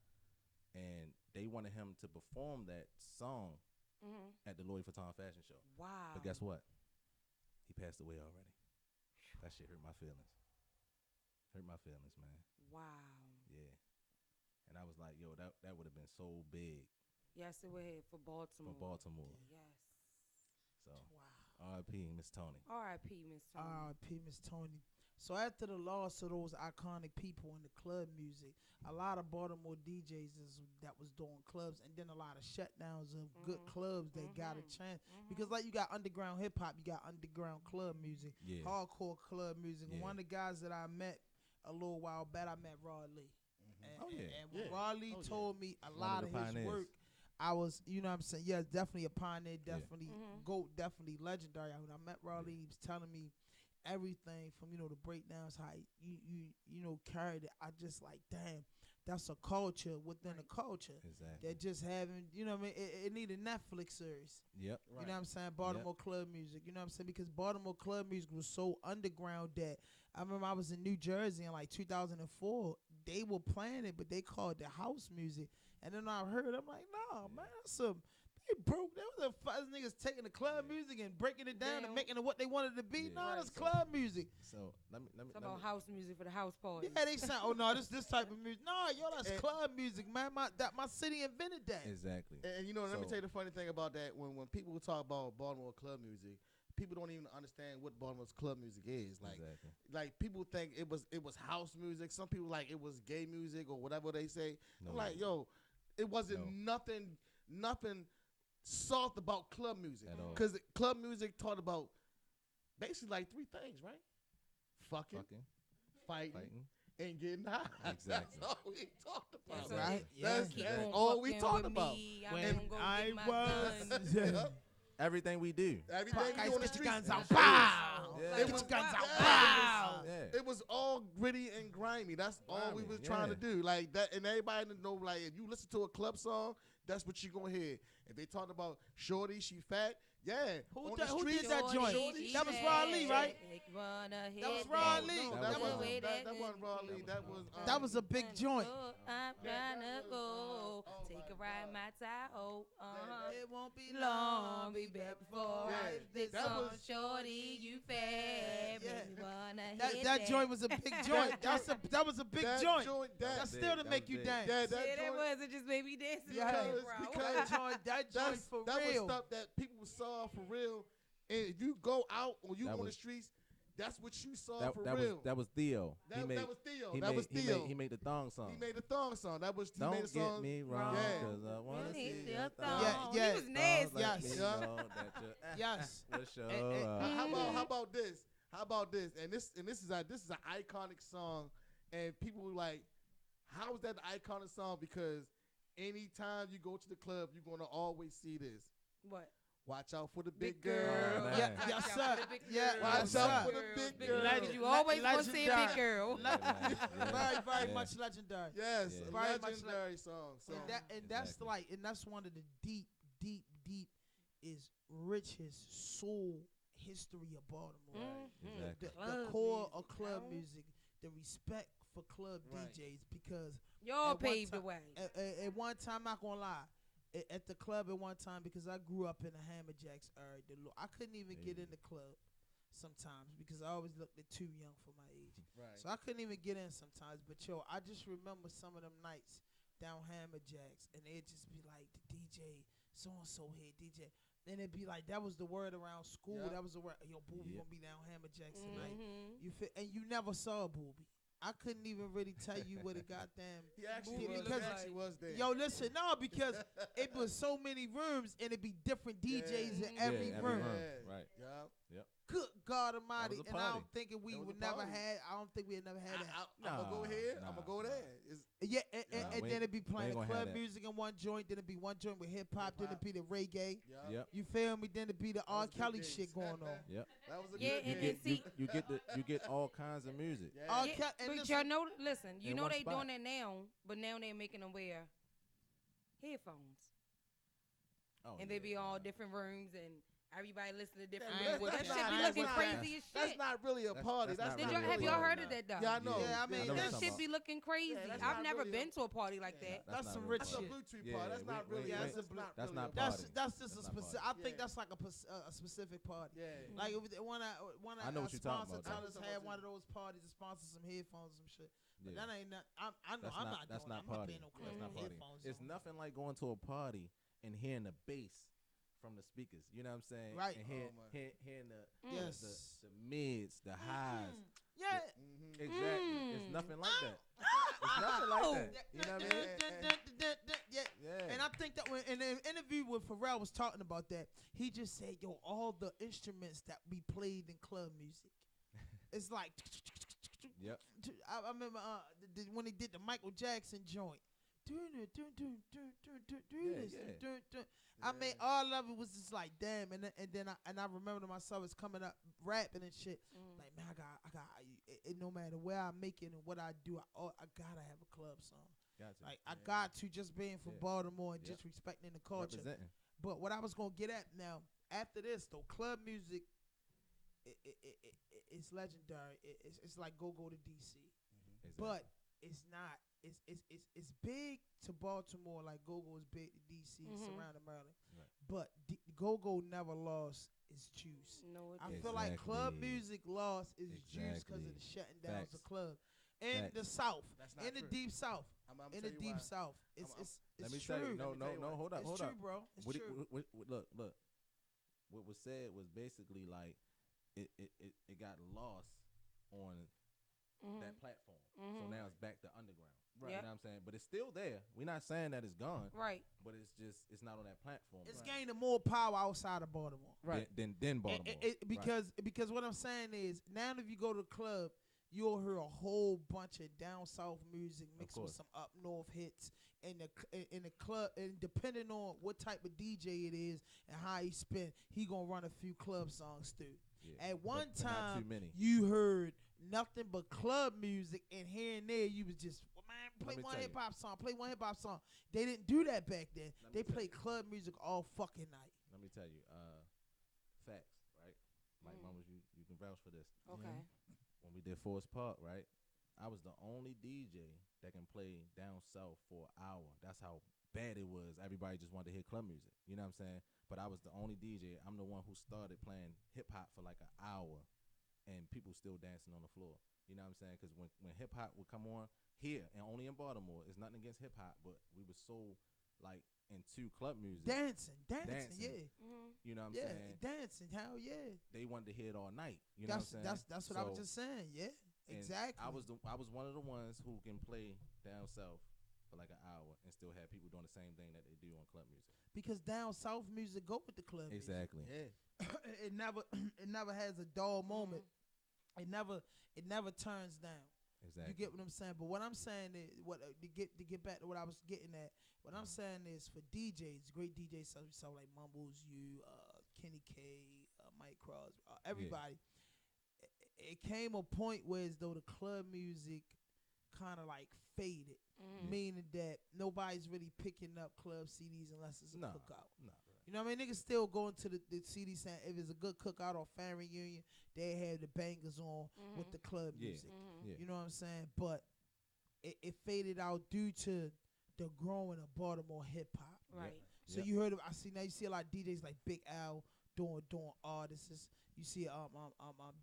And they wanted him to perform that song at the Louis Vuitton fashion show. Wow. But guess what? He passed away already. That shit hurt my feelings. Hurt my feelings, man. Wow. Yeah. And I was like, yo, that would have been so big Yes, it would for Baltimore. for Baltimore. Yes. So, Wow. R.I.P. Miss Tony. R.I.P. Miss Tony. R.I.P. Miss Tony. So after the loss of those iconic people in the club music, a lot of Baltimore DJs that was doing clubs, and then a lot of shutdowns of good clubs that got a chance. Because like you got underground hip hop, you got underground club music, Yeah. hardcore club music. And Yeah. one of the guys that I met a little while back, I met Rod Lee. And, Oh, yeah. and when Yeah. Rod Lee Oh, yeah. told me a One lot of of the his pioneers. work, I was, you know what I'm saying? Yeah, definitely a pioneer, definitely GOAT, definitely legendary. When I met Raleigh, he was telling me everything from, you know, the breakdowns, how you know, carried it. I just like, damn, that's a culture within a culture. Exactly. That just having, you know what I mean? It needed Netflix series. Yep. You know what I'm saying? Baltimore club music. You know what I'm saying? Because Baltimore club music was so underground that I remember I was in New Jersey in like 2004. They were playing it, but they called it house music. And then I heard, I'm like, nah, man, that's some. They broke. There was a five niggas taking the club music and breaking it down and making it what they wanted it to be. Yeah. No, that's club music. So let me. Talk about house music for the house party. Yeah, they sound. Oh no, this type of music. No, yo, that's club music, man. My city invented that. Exactly. And you know, let me tell you the funny thing about that. When people talk about Baltimore club music, people don't even understand what Baltimore's club music is. Like people think it was house music. Some people like it was gay music or whatever they say. No, I'm like, yo, it wasn't nothing soft about club music. Because club music taught about basically like three things, right? Fucking. Fighting. And getting high. Exactly. That's all we talked about. So Right? That's all we talked about. When I was Everything we do. Everything guys, we on the get your guns streets. out. Pow! Yeah. Get It was- your guns out. yeah. Pow! Yeah. It was all gritty and grimy. That's all we was trying to do. Like that, and everybody know. Like if you listen to a club song, that's what you gonna hear. If they talk about Shorty, she fat. Yeah. Who on did the streets, that joint? Shorty, That was Ron Lee, right? That was Ron Lee. No, That that was- wasn't Ron Lee. That was That was a big joint. I'm gonna go take a ride my Tahoe. It won't be Long be back before Yeah, I this that song, was- shorty, you fat. Yeah. Make me wanna hit That joint was a big joint. That was a big that joint. That, That's still to That make was you big. dance. yeah, Yeah, that that joint. wasn't just baby dancing. Yeah. Because That joint for that real. was stuff that people saw for real. And if you go out or you That on the was- streets, that's what you saw That, for that real. was Theo. That was Theo. He That made, was he Theo. made, he made the thong song. He made the thong song. That was he Don't made a song. get me wrong, Yeah. 'cause I wanna Hit see your your thong. thong. Yeah, He was nasty. Yes. Let me Yeah. know that your Yes. will show And- up. How about this? How about this? And this is an iconic song. And people were like, how is that an iconic song? Because anytime you go to the club, you're gonna always see this. What? Watch out for the big Big girl. girl. Oh, man. Yeah, yes, sir. Yeah, Watch yes, out sir. for the big girl. Legend- You always want to say legendary. big girl. Very Yeah. much legendary. Yes, Yeah. a Very much legendary song. So And that's Exactly. like, and that's one of the deep is richest soul history of Baltimore. Exactly. The Club core music, of club yo. music, the respect for club Right. DJs, because Y'all At one paved the time- way. at one time, I'm not gonna lie, at the club at one time, because I grew up in the Hammerjacks era, I couldn't even get in the club sometimes because I always looked at too young for my age. right. So I couldn't even get in sometimes. But yo, I just remember some of them nights down Hammerjacks, and it'd just be like the DJ, so and so here, DJ. Then it'd be like that was the word around school. Yeah. That was the word. Yo, Booby Yeah. gonna be down Hammerjacks tonight. Mhm. You fit, and you never saw Booby. I couldn't even really tell you what it goddamn. He actually Movie was. because- He actually was there. Yo, listen, no, because it was so many rooms and it'd be different DJs in Yeah, every Yeah, room. Right. Yup. Good God Almighty, That was a and I don't party. think we That was would a never party. had. I don't think we had never had that. I'm gonna go here. I'm gonna go Nah. there. It's, Yeah, and Nah, and we then it'd be ain't playing gonna have club that. music in one joint, then it'd be one joint with hip hop, then it'd be the reggae. yup. Yep. You feel me? Then it'd be the R. was good Kelly days. shit going on. Yep. That was a Yeah, good and game. see- You get all kinds of music. Yeah. R. Yeah, Kelly, and but listen, y'all know, listen, you In know one they spot. doing that now, but now they're making them wear headphones. Oh, And they yeah. be all different rooms and everybody listen to different Yeah, but music. That that's shit not- be that's looking not- crazy as That's shit. not really a That's- party. that's That's not Did not y'all, really have really y'all a- heard of that though? Yeah, I know. Yeah, I mean, I know what That you're shit talking be looking crazy. Yeah, that's I've not never really been to a party like Yeah, that. That's not some really rich That's a shit. blue tree Yeah, party. That's we- not we- really. Yeah, That's that's not that's really not a party. That's just a That's not specific. I party. think Yeah. that's like a specific party. Yeah. Like if they one I know what you're talking sponsor about, tell though. us had one of those parties to sponsor some headphones and some shit. But Yeah. that ain't not. I know That's I'm not not. that's doing, not I'm not party. being no club That's not with party. headphones It's on. nothing like going to a party and hearing the bass from the speakers. You know what I'm saying? Right. And Oh, man. hearing the Yes. the mids, the highs. Yeah. Mhm. Exactly. It's Mm. nothing like that. It's nothing like that. You know what I mean? Yeah. Yeah. And I think that when in an interview with Pharrell was talking about that, he just said, "Yo, all the instruments that we played in club music, it's like." Yep. I remember when he did the Michael Jackson joint. Do Yeah, this, yeah. I mean, all of it was just like, damn. And then I remember myself as coming up rapping and shit. Like, man, I got no matter where I make it and what I do, I gotta have a club song. Gotcha. Like, I got to, just being from Baltimore and just respecting the culture. Representing. But what I was gonna get at now, after this though, club music, it's legendary. It's like go to DC, Exactly. but it's not. It's big to Baltimore like go-go is big to DC, surrounding Maryland. Right. But go-go never lost its juice. No, it I didn't. feel like club Exactly. music lost its juice because of the shutting down of the club. In the South, That's not in the true. deep South, I'm in the tell you deep why. South, it's Let me true. tell you. Let me tell you No. why. Hold up. It's Hold true, up. bro. It's What true. look. What was said was basically like it got lost on that platform. So now it's back to underground. Right. You know what I'm saying? But it's still there. We're not saying that it's gone. Right. But it's not on that platform. It's right. gaining more power outside of Baltimore. Right. Than Baltimore. Because what I'm saying is, now if you go to the club, you'll hear a whole bunch of down south music mixed with course. some up north hits in the club, and depending on what type of DJ it is and how he spin, he gonna run a few club songs through. Yeah. At one but not time, too many. you heard nothing but club music, and here and there you was just, well, man, play Let me one tell you. hip hop song, play one hip hop song. They didn't do that back then. Let me They tell played club music all fucking night. Let me tell you, facts, right? Mike Mumbles, you can vouch for this. Okay. When we did Forest Park, right? I was the only DJ that can play down south for an hour. That's how bad it was. Everybody just wanted to hear club music. You know what I'm saying? But I was the only DJ. I'm the one who started playing hip hop for like an hour, and people still dancing on the floor. You know what I'm saying? Because when hip hop would come on here, and only in Baltimore, it's nothing against hip hop, but we were so like into club music. Dancing, Dancing. yeah. You know what I'm Yeah, saying? dancing, hell yeah. They wanted to hear it all night. You know what I'm saying? That's what I was just saying. Yeah, and exactly. I was one of the ones who can play down south for like an hour and still have people doing the same thing that they do on club music. Because down south music go with the club. Exactly. Yeah. Music. it never has a dull moment. It never turns down. Exactly. You get what I'm saying? But what I'm saying is, to get back to what I was getting at, what I'm saying is for DJs, great DJs, so like Mumbles, Kenny K, Mike Crosby, everybody. It came a point where as though the club music kind of like faded, meaning that nobody's really picking up club CDs unless it's a cookout. No. You know what I mean? Niggas still going to the CD saying if it's a good cookout or family reunion, they have the bangers on with the club music. Yeah. You know what I'm saying? But it faded out due to the growing of Baltimore hip hop. Right. So you heard of, you see a lot of DJs like Big Al doing artists. You see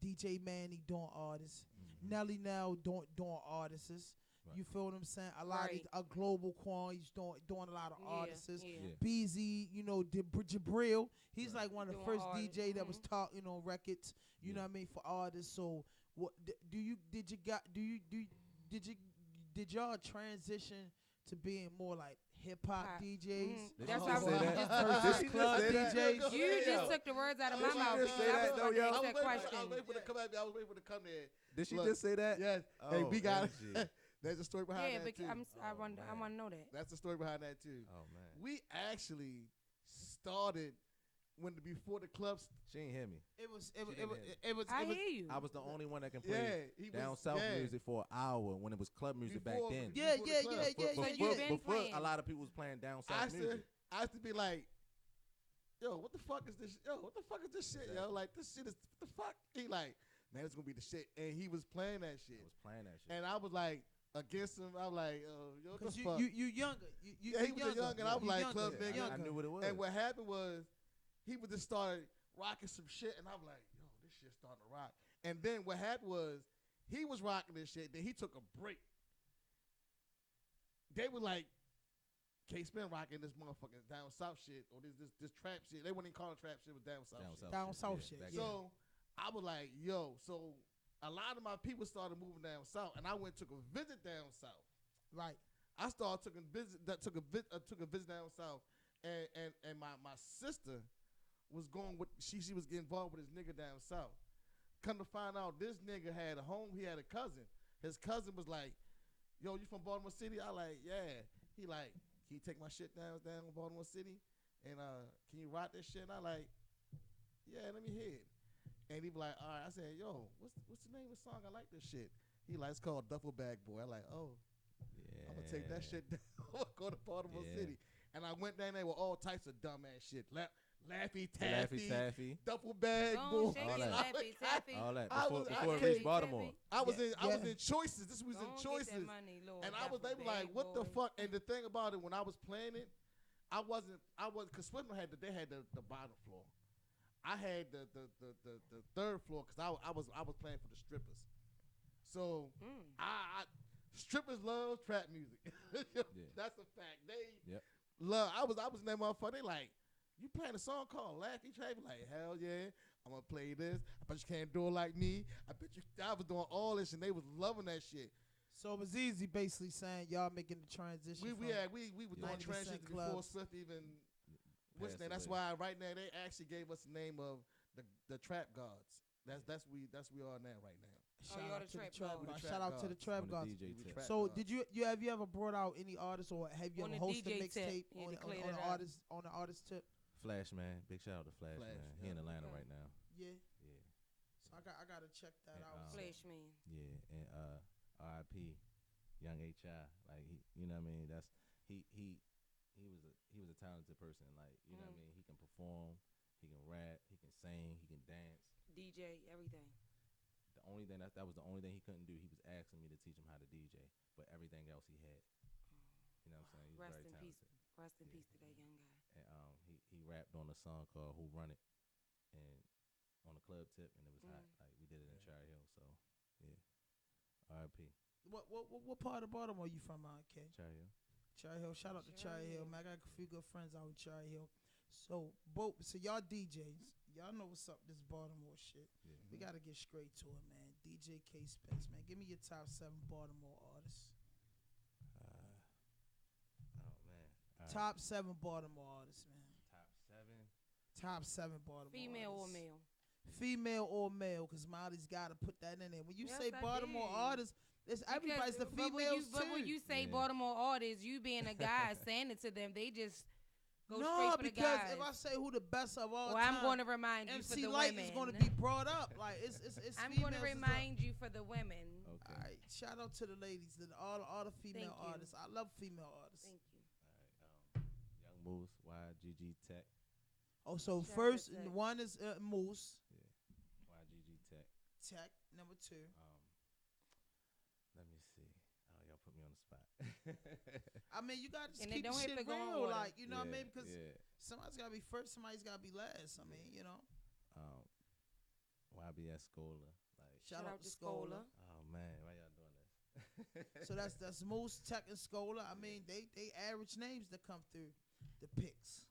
DJ Manny doing artists. Nelly now doing artists. Right. You feel what I'm saying? A lot of these, Global Quan, he's doing a lot of artists. Yeah. BZ, Jabril, he's like one of the Doing first artists. DJ that was talking on records. You know what I mean, for artists. So what did y'all transition to being more like hip hop DJs? That's what what I was versus club DJs. You just took the words out of my mouth. just say because I that, was though, about to yo? ask that question. I was waiting for the come at me. I was waiting for the come there. Did she Look, just say that? Yes. Oh, Hey, we got it. energy. There's a story behind Yeah, that too. I want to know that. That's the story behind that too. Oh man. We actually started before the clubs. She ain't hear me. It was. I hear you. I was the only one that can play he down was, south yeah. music for an hour when it was club music back Before- then. Yeah, before the yeah, club. yeah, yeah, So yeah, you yeah. been Before playing. a lot of people was playing down I south used, to, music. I used to be like, yo, what the fuck is this? Yo, what the fuck is this shit, yo? Like, this shit is, what the fuck? He like, man, it's going to be the shit. And he was playing that shit. I was playing that shit. And I was like, against him, I was like, yo, what the Because fuck? you younger. Yeah, he was young, and I was like, club Yeah, nigga. I knew what it was. And what happened was, he would just started rocking some shit, and I'm like, yo, this shit's starting to rock. And then what happened was, he was rocking this shit, then he took a break. They were like, K-Spin rocking this motherfucking down south shit, or this trap shit. They wouldn't even call it trap shit, it was down south shit. Down south shit, back yeah. So I was like, yo, so a lot of my people started moving down south, and I went and took a visit down south. Right. I started took a visit down south, and my sister was going with she was getting involved with this nigga down south. Come to find out, this nigga had a home. He had a cousin. His cousin was like, "Yo, you from Baltimore City?" I like, "Yeah." He like, can you take my shit down in Baltimore City? And can you rock this shit? And I like, yeah, let me hear it. And he be like, all right. I said, yo, what's the name of the song? I like this shit. He like, it's called Duffel Bag Boy. I like, oh, Yeah. I'm gonna take that shit down. Go to Baltimore City. And I went down there with all types of dumbass shit. Laffy Taffy, Duffel Bag Boy. All that. Laffy Taffy. All that before it I reached Baltimore. I was in Choices. This was in Choices. Money, Lord, and they were like, what the fuck? And the thing about it, when I was playing it, I wasn't, because Swindler had the bottom floor. I had the third floor because I was playing for the strippers. So I strippers love trap music. That's a fact. They love. I was in that motherfucker. They like, you playing a song called Laffy Taffy? Like, hell yeah, I'm gonna play this. I bet you can't do it like me. I bet you. I was doing all this, and they was loving that shit. So it was easy, basically saying y'all making the transition. We were doing transition before Swift even. What's name? That's why right now they actually gave us the name of the Trap Gods. That's we are now right now. Shout out to the Trap Gods. Shout out to the Trap Gods. So did you have you ever brought out any artists, or have you ever hosted a mixtape on the artist tip? Flash, man. Big shout out to Flash, man. He in Atlanta right now. Yeah. So I gotta check that out. Flash man. Yeah, and R.I.P. Young H.I. Like you know what I mean. That's he was a talented person. Like you know what I mean. He can perform. He can rap. He can sing. He can dance. DJ, everything. The only thing that was the only thing he couldn't do. He was asking me to teach him how to DJ, but everything else he had. You know what I'm saying? He's very talented. Rest in peace to that young guy. And he rapped on a song called "Who Run It," and on a club tip, and it was hot. Like we did it in Cherry Hill, so yeah. R.I.P. What part of Baltimore are you from, K? Cherry Hill. Cherry Hill. Shout out to Cherry Hill, man. I got a few good friends out in Cherry Hill. So y'all DJs, y'all know what's up this Baltimore shit. Yeah. We gotta get straight to it, man. DJ K Spence, man. Give me your top 7 Baltimore artists. Top 7 Baltimore artists, man. Top 7 Baltimore Female artists. or male? Female or male, because Molly's got to put that in there. When you say Baltimore artists, everybody's the females too. But when you say Baltimore artists, you being a guy saying it to them, they just go straight for the guys. No, because if I say who the best of all time, I'm going to remind you for the Light women. is going to be brought up. Like it's I'm going to remind you for the women. Okay. All right, shout out to the ladies, all the female artists. I love female artists. Thank you. All right, Young Moose, YGG Tech. Oh, so first one is Moose. Yeah, YGG Tech. Tech, number 2. Let me see. Oh, y'all put me on the spot. I mean, you got to they keep don't the have shit to go real, on like, you know what I mean? Because somebody's got to be first, somebody's got to be last. I mean, you know. YBS Scholar. Like, shout out to Scholar. Oh man, why y'all doing this? So that's Moose, Tech, and Scholar. I mean, they average names that come through the picks.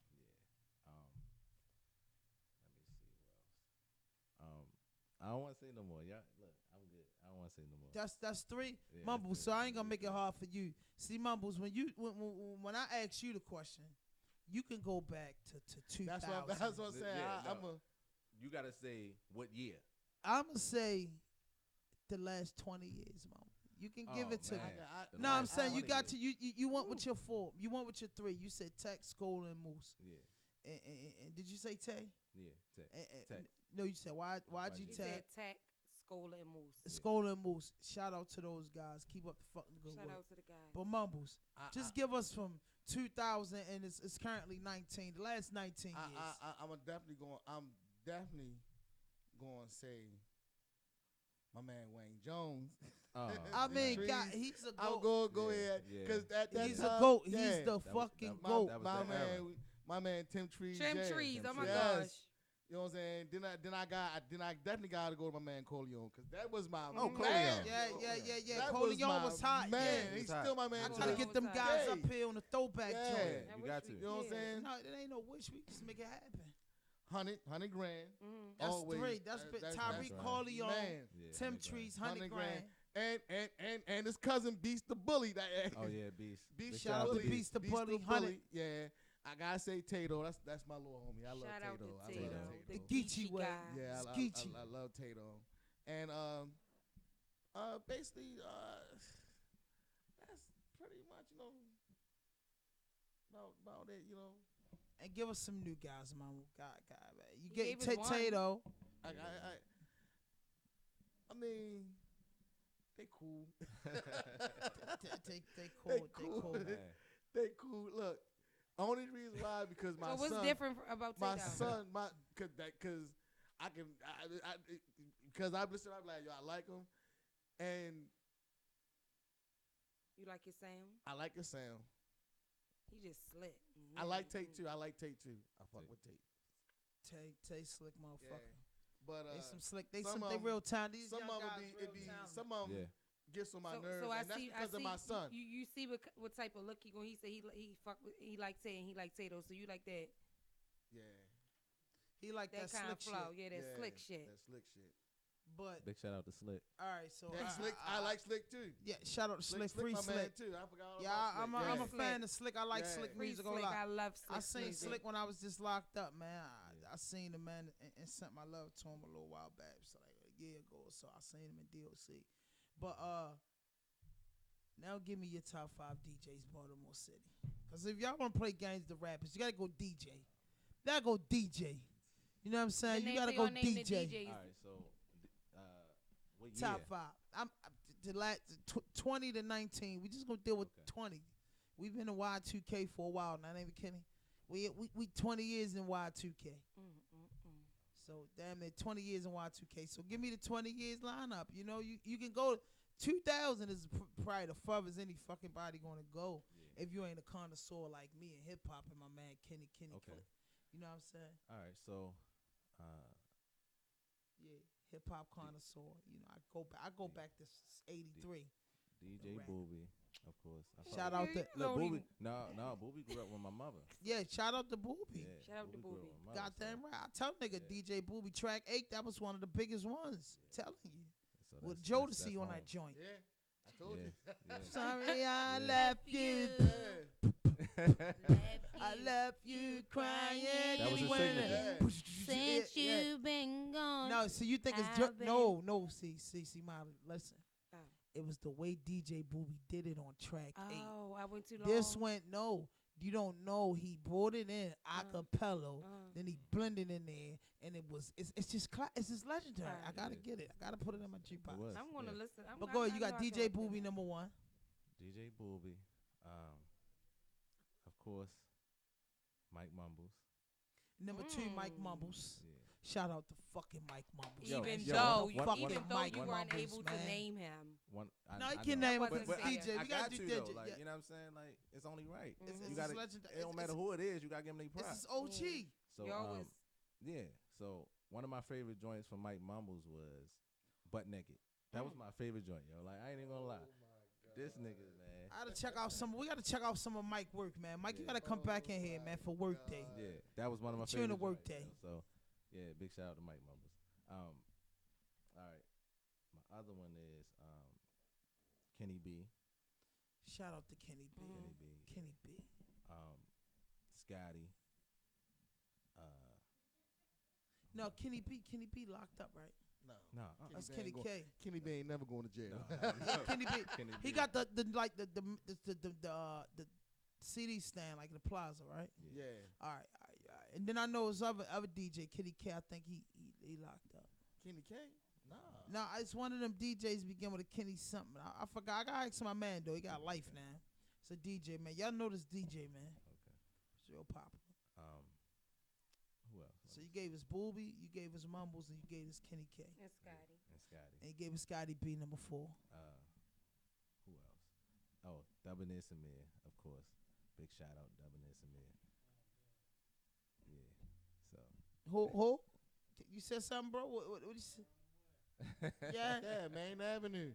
I don't want to say no more. Y'all, look, I'm good. I don't want to say no more. That's 3 Yeah, Mumbles. that's So I ain't gonna make it hard for you. See, Mumbles, when I ask you the question, you can go back to 2000. That's what I'm saying. You gotta say what year. I'm gonna say the last 20 years, Mumbles. You can give it to me. No, I'm saying you got to you went with your 4. You went with your 3. You said Tech, Scholar, and Moose. Yeah. And did you say Tay? Yeah, Tech. No, you said why'd you He Tech? said Tech, Scholar, and Moose. Scholar and Moose. Shout out to those guys. Keep up the fucking good work. Shout out to the guys. But Mumbles, just give us from 2000 and it's currently 19. The last 19 years. I'm definitely going to say my man Wayne Jones. I mean, God, he's a goat. I'll go ahead because he's a goat. He's the fucking goat. My man Tim Trees. Trees. Oh my gosh. You know what I'm saying? Then I definitely got to go to my man Corleone because that was my Corleone. Yeah. Corleone was hot. Man, yeah. he's still my man. I gotta get them guys up here on the throwback joint. You got to. You know what I'm saying? No, it ain't no wish. We just make it happen. 100 grand. That's always. 3. That's Tyreek Corleone, Tim 100 Trees, 100 grand. And his cousin Beast the Bully. Oh yeah, Beast. Shout out to Beast the Bully. 100. Yeah. I gotta say Tato. That's my little homie. I love Shout Tato. out to I Tato. love Tato. The Geechee way. Yeah, I love Tato. And basically that's pretty much, about it, you know. And give us some new guys, man. God, man. You He get gave us one. Tato. I mean, they cool. They cool. They cool. Look, only reason why because my So what's son, different about my Tato? son, because I'm listening, I'm like, yo, I like him, and You like his sound? I like his sound. He just slick. I like Tate too. I fuck with Tate. Tay slick motherfucker. But They some slick. They some they of real talented. These some young of them guys real talented. some of them gets on my nerves, and that's because of my son. You see what type of look he going? He said he fuck with, he like Tay and he like Tato. So you like that? Yeah. He like that kind slick of flow. shit. Yeah, that slick shit. That slick shit. But Big shout out to Slick. all right, so Slick. I like Slick too. Yeah, shout out to Slick, free my man Slick. too. I forgot all Yeah, about I'm Slick. a fan of Slick. I like Yeah. Slick Free music a Slick. lot. I love Slick. I seen music. Slick when I was just locked up, man. I seen the man and sent my love to him a little while back, so like a year ago or so. I seen him in DOC. But now give me your top 5 DJs Baltimore City. Cause if y'all wanna play games with the rappers, you gotta go DJ. You gotta go DJ. You know what I'm saying? You gotta go DJ. All right, so what Top year? 5. I'm the last 20 to 19. We just gonna deal with 20. We've been in Y2K for a while now. Ain't we kidding? We 20 years in Y2K. So damn it, 20 years in Y2K. So give me the 20 years lineup. You know, you can go. 2000 is probably the furthest any fucking body gonna go if you ain't a connoisseur like me and hip hop and my man Kenny Okay. Click. You know what I'm saying? All right, so Yeah, hip hop connoisseur. You know, I go back to 83. DJ Rap. Booby, of course. Shout out to Look, Booby. No, Booby grew up with my mother. yeah, shout out to Booby. Yeah, Shout out to grew up Booby. with my mother, Goddamn so- right. I tell nigga DJ Booby track 8. That was one of the biggest ones. Telling you. so With that's Jodeci on home. that joint. Yeah, I told you. Yeah. Sorry, I Yeah. left you. Yeah. I left you crying. That was his Anyway, signature. Since you've been gone. No, so you think it's I've been- no. See, Molly, listen. Oh. It was the way DJ Booby did it on track 8. Oh, I went too long. This went no. You don't know. He brought it in acapella, then he blended in there, and it's just it's just legendary. I gotta get it. I gotta put it in my jukebox. was. I'm gonna Yeah. listen. But go ahead. You got DJ Booby number 1. DJ Booby, of course, Mike Mumbles. Number 2, Mike Mumbles. Yeah. Shout out to fucking Mike Mumbles. Yo, Even yo, though one- you one- even one- though Mike you weren't Mumbles, able to man. name him. No, No, you I can know. name it That because wasn't DJ. I We got gotta do to though. DJ. Like, Yeah. you know what I'm saying? Like, it's only right. It's You gotta. legendary. It don't matter who it is. You gotta give them their This props. is OG. So, You always yeah. So one of my favorite joints from Mike Mumbles was Butt Naked. That was my favorite joint, yo. Like, I ain't even gonna lie. This nigga, man. I gotta check out some. We gotta check out some of Mike work, man. Mike, you gotta come back in here, man, for work day. Yeah, that was one of my During favorite the work joints, day. yo. So, yeah, big shout out to Mike Mumbles. All right. My other one is Kenny B. Shout out to Kenny B. Kenny B. Kenny B. Scotty. No, Kenny B. Kenny B. locked up, right? No, That's Kenny Kenny B K. Kenny B ain't never going to jail. No. Kenny B. Kenny He B. got the CD stand like in the plaza, right? Yeah. All right. And then I know his other DJ, Kenny K. I think he locked up. Kenny K? Nah. No, it's one of them DJs begin with a Kenny something. I forgot. I gotta ask my man though. He got life now. It's a DJ, man. Y'all know this DJ, man. Okay. It's real popular. Who else? So you gave us Booby, you gave us Mumbles, and you gave us Kenny K. and Scotty. And Scotty. And you gave us Scotty B number 4. Who else? Oh, Debonair Samir, of course. Big shout out, Debonair Samir. Yeah. So. Who? You said something, bro? What you say? Yeah. Yeah, Main Avenue.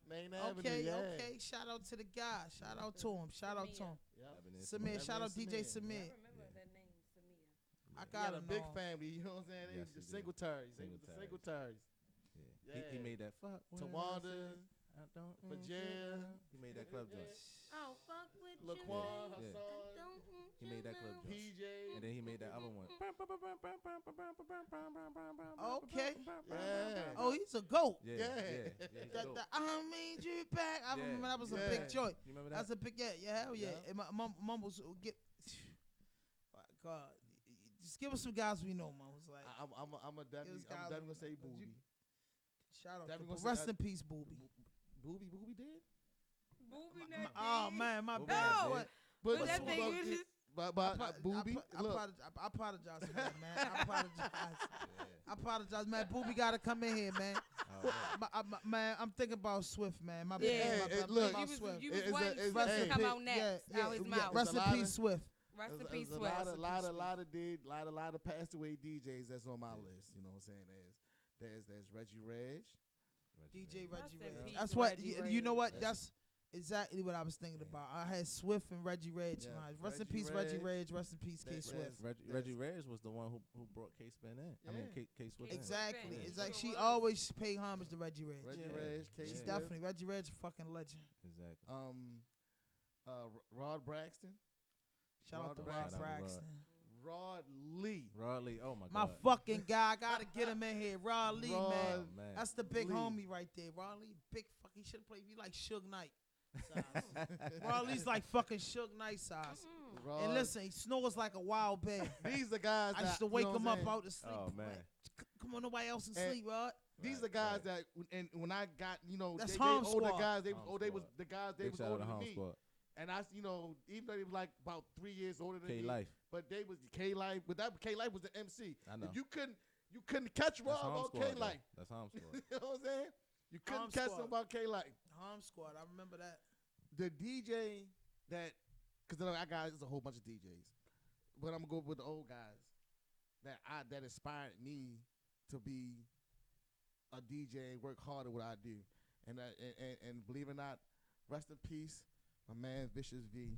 Main Avenue, Okay, yeah. okay. Shout out to the guy. Shout out to him. Shout out to him. Yep. Debonair Samir, shout out DJ I Samir. remember that name, Samia. I He got gotta a big know. family, you know what I'm saying? They Yes, was the he single did. tires. They was the Single single tires. Yeah. He Yeah. made that fuck. when I Tawanda, said I don't. Bajel. He made that club joint. Oh, fuck with Laquan, Yeah. Hassan, He made that club joint. PJ. And then he made that other one. Okay. Yeah. Oh, he's a goat. Yeah, Yeah. yeah. he's dope. I mean, you back. I Yeah, remember that was a yeah. big joint. You remember that? That's a big, hell yeah. Yeah. And my Mumbles will get. My God, just give us some guys we know, Mumbles. Like, I'm definitely gonna say Booby. shout out Definitely to gonna rest say- in peace, Booby. Booby dead. Moving Oh man, my Booby bad. not What? dead. But But that thing was just- Booby. Look, I apologize for that, man. I apologize. I apologize, man. Booby got to come in here, man. Man, I'm thinking about Swift, man. My Yeah. bad. Hey, I'm look, thinking You about was, Swift. you was It's a- waiting it's for a- it to hey. come out Yeah, next, out his mouth. Rest in There's a peace, Swift. Rest in There's peace, a Swift. lot of passed away DJs that's on my list. You know what I'm saying? There's Reggie Reg. DJ Rest Reggie in Reg. peace, That's what Reggie you know. What Reg. that's exactly what I was thinking about. I had Swift and Reggie Reg. Yeah, Rest in Reggie peace, Reggie Reg. Reg. Rest in peace, K That- Swift. Reggie Reyes was the one who brought K Spin in. I mean, Yeah. K Swift in. Exactly. Yeah. It's like she Sure was. always pay homage to Reggie Reg. Reggie Yeah. Reg. K She's Swift. definitely Reggie Reg, a fucking legend. Exactly. Rod Braxton. Shout out to Rod Rod Braxton. Braxton. Rod Lee. Rod Lee. Oh my My God. fucking guy, I gotta get him in here. Rod Lee, Rod man. Oh, man. That's the big Lee. homie right there. Rod Lee, big fuck. He should have played. He like Suge Knight size. Rod Lee's like fucking Suge Knight size. Rod. And listen, he snores like a wild bear. These the guys I that used to you wake know what him I'm up saying? out to sleep. Oh, man. Like, come on, nobody else can And- sleep, Rod. These are the guys that, and when I got, That's they Home older Squad. guys, they Home was Squad. the guys, they Big was shout out older to than Home me. Squad. And I, even though they were like about 3 years older than K me, Life. but they was K Life. But that K Life was the MC. I know. You couldn't catch That's Raw Home about Squad. K though. Life. That's Home Squad. You know what I'm saying? You couldn't Home catch Squad. them about K Life. Home Squad, I remember that. The DJ that, because I got there's a whole bunch of DJs, but I'm gonna go with the old guys that inspired me to be a DJ and work hard at what I do, and believe it or not, rest in peace, my man Vicious V.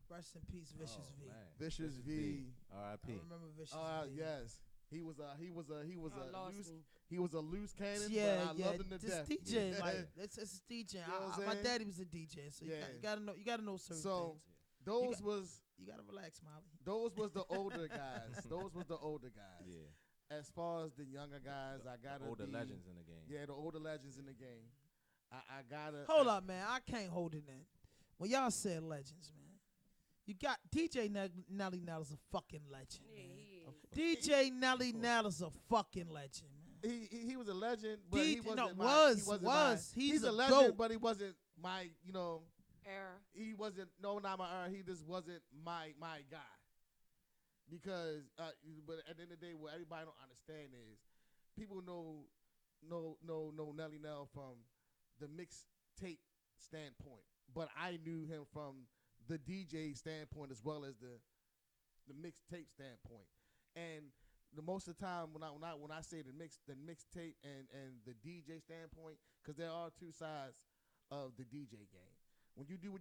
Rest in peace, Vicious Oh, V. man. Vicious V. I R.I.P. remember Vicious V. Yes, he was I lost loose. me. He was a loose cannon, Yeah, but I loved him to this death. DJ, Yeah. like it's DJ. You know what I'm My saying? daddy was a DJ, so Yeah. you gotta know certain So things. those got- was You gotta relax, Molly. those was the older guys. Those was the older guys. Yeah. As far as the younger guys, I gotta Older be, legends in the game. Yeah, the older legends in the game. I gotta Hold up, man. I can't hold it in. When y'all said legends, man, you got DJ Nelly Nell's a fucking legend. Yeah, man. he is. DJ Nelly Nell is a fucking legend, man. He was a legend, but he DJ wasn't no, my, was, he wasn't was. my, He's a a legend, goat. but he wasn't my Era. he wasn't not my he just wasn't my guy. Because but at the end of the day, what everybody don't understand is people know Nelly Nell from the mixtape standpoint, but I knew him from the DJ standpoint as well as the mixtape standpoint. And the most of the time when I say the mixtape and the DJ standpoint, because there are two sides of the DJ game. When you do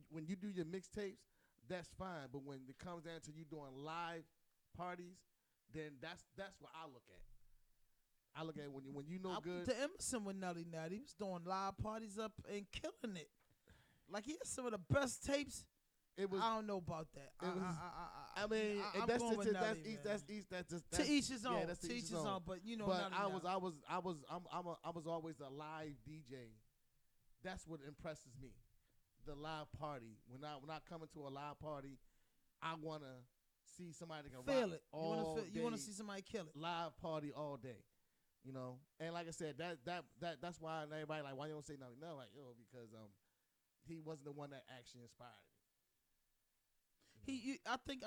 when you do your mixtapes, that's fine. But when it comes down to you doing live parties, then that's what I look at. I look at when you know I good. went to Emerson with Nelly Nell. He was doing live parties up and killing it. Like he has some of the best tapes. It was. I don't know about that. It was- I mean, I'm that's going with Nelly, that's east. man. That's east. That's just To each his own. Yeah, that's to each his own. But you know, But Nelly Nell. I was always a live DJ. That's what impresses me, the live party. When I come into a live party, I wanna see somebody that can Feel rock it. all You wanna day, see somebody kill it. live party all day, And like I said, that's why everybody like, why you don't say nothing? No, like because he wasn't the one that actually inspired me.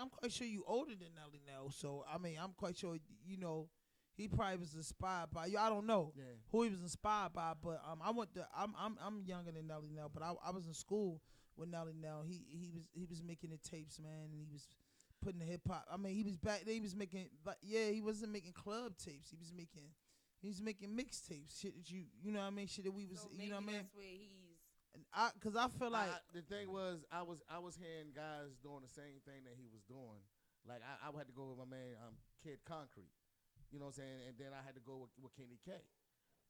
I'm quite sure you older than Nelly Nell. So I mean, I'm quite sure he probably was inspired by you. I don't know Yeah. who he was inspired by, but I'm younger than Nelly Nell, but I was in school with Nelly Nell. He was making the tapes, man, and he was putting the hip hop. I mean, he was back there. He was making, but yeah, he wasn't making club tapes. He was making mixtapes. Shit that you know what I mean. Shit that we was, So you know what I mean. That's where he's. And cause I feel like The thing was, I was hearing guys doing the same thing that he was doing. Like I had to go with my man Kid Concrete, you know what I'm saying, and then I had to go with Kenny K.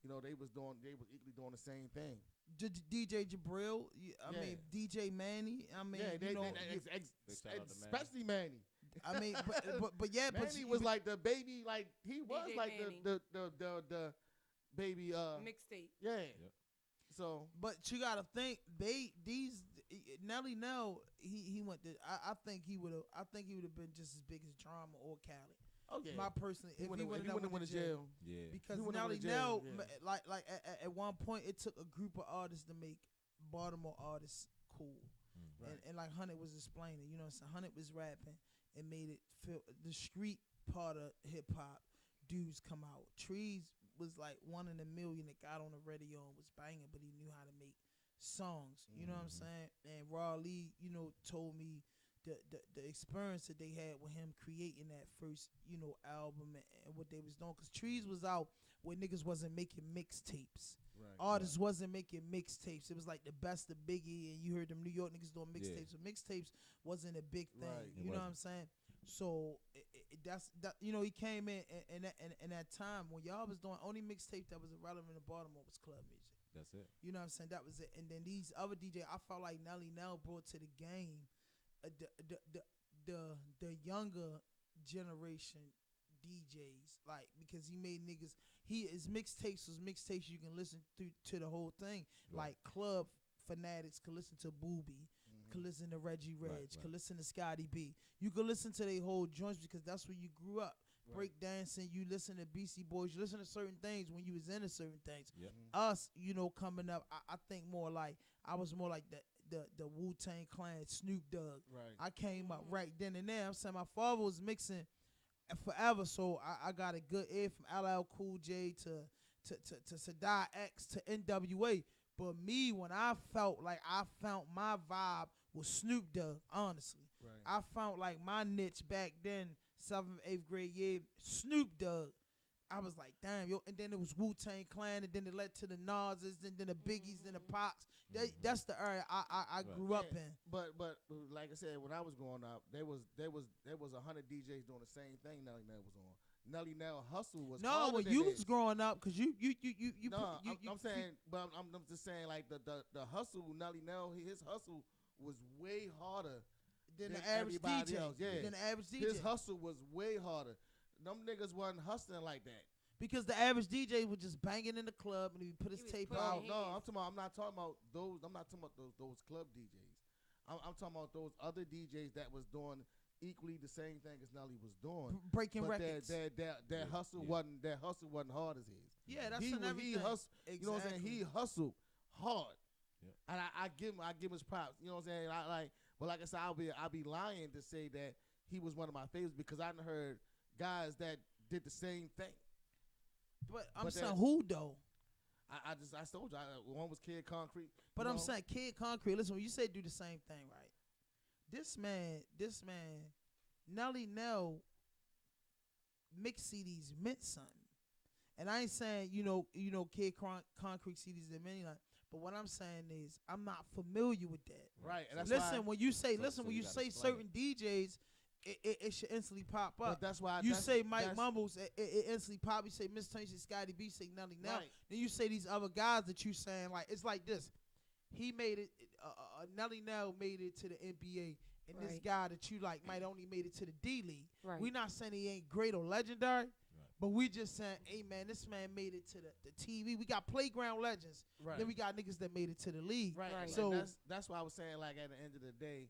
They was equally doing the same thing. DJ Jabril. I mean DJ Manny. I mean especially Manny. I mean, but yeah, but Manny was like the baby, like he was DJ like Manny. the baby. Mixtape. Yeah. Yep. So, But you gotta think Nelly Nell he went to I think he would have been just as big as Drama or Khaled. oh yeah. My personally, He if wouldn't he have went to jail. Yeah. because He wouldn't have Nelly went to jail, Nell, yeah. like at one point, it took a group of artists to make Baltimore artists cool. Right. And like Hunnit was explaining, you know what I'm saying? Hunnit was rapping and made it feel the street part of hip hop dudes come out. Trees was like one in a million that got on the radio and was banging, but he knew how to make songs. You know what I'm saying? And Raw Lee, you know, told me the experience that they had with him creating that first, you know, album and what they was doing. Because Trees was out where niggas wasn't making mixtapes. Right. Artists wasn't making mixtapes. It was like the best of Biggie, and you heard them New York niggas doing mixtapes. But mixtapes wasn't a big thing. Right. You know what I'm saying? So that's that. You know, he came in that time when y'all was doing only mixtape that was relevant in Baltimore was club music. That's it. You know what I'm saying? That was it. And then these other DJ, I felt like Nelly Nell brought to the game the younger generation DJs, like, because he made niggas. His mixtapes was mixtapes you can listen through to the whole thing. Right. Like club fanatics could listen to Booby, could listen to Reggie Reg, Right. could listen to Scotty B. You could listen to their whole joints because that's where you grew up. Right. Break dancing, you listen to BC Boys, you listen to certain things when you was into certain things. Yep. Us, you know, coming up, I think more like I was more like the Wu-Tang Clan, Snoop Dogg. Right. I came up right then and there. I'm saying my father was mixing forever, so I got a good ear from LL Cool J to Sadat X to NWA. But me, when I felt like I found my vibe was Snoop Dogg, honestly. Right. I found like my niche back then, 7th, 8th grade year, Snoop Dogg. I was like, damn, yo. And then it was Wu-Tang Clan, and then it led to the Nas's, and then the Biggies, then the Pops. That's the area I grew up in. But like I said, when I was growing up, there was 100 DJs doing the same thing Nelly Nell was on. Nelly Nell hustle was No, harder when than you his. was growing up, because you No, put- I'm saying, but I'm just saying, like the hustle, Nelly Nell, his hustle was way harder than the than average everybody DJ. else. Yeah, Than the average DJ. his hustle was way harder. Them niggas wasn't hustling like that. Because the average DJ was just banging in the club and he put his He was tape putting out. it No, I'm not talking about those. I'm not talking about those club DJs. I'm talking about those other DJs that was doing equally the same thing as Nelly was doing. Breaking But records. their hustle wasn't hard as his. Yeah, that's he in everything. hustled. Exactly. You know what I'm saying? He hustled hard. Yep. And I give him his props. You know what I'm saying? But like I said, I'll be lying to say that he was one of my favorites because I done heard guys that did the same thing. But I'm But saying that- who though? I told you one was Kid Concrete. But you I'm know? saying Kid Concrete. Listen, when you say do the same thing, right? This man, Nelly Nell mix CDs meant something. And I ain't saying, you know, Kid Concrete CDs that many like. But what I'm saying is, I'm not familiar with that. Right. And that's Listen, why, when you say, So when you you gotta say explain certain DJs, it should instantly pop up. but that's why You that's, say Mike that's, Mumbles, it instantly pop. You say Miss Tony, you say Scotty B, say Nelly Nell. Right. Then you say these other guys that you saying, like, it's like this. He made it, Nelly Nell made it to the NBA, and this Right. guy that you like might only made it to the D League. Right. We not saying he ain't great or legendary, but we just saying, hey man, this man made it to the TV. We got playground legends. Right. Then we got niggas that made it to the league. Right. Right. So So that's why I was saying, like, at the end of the day,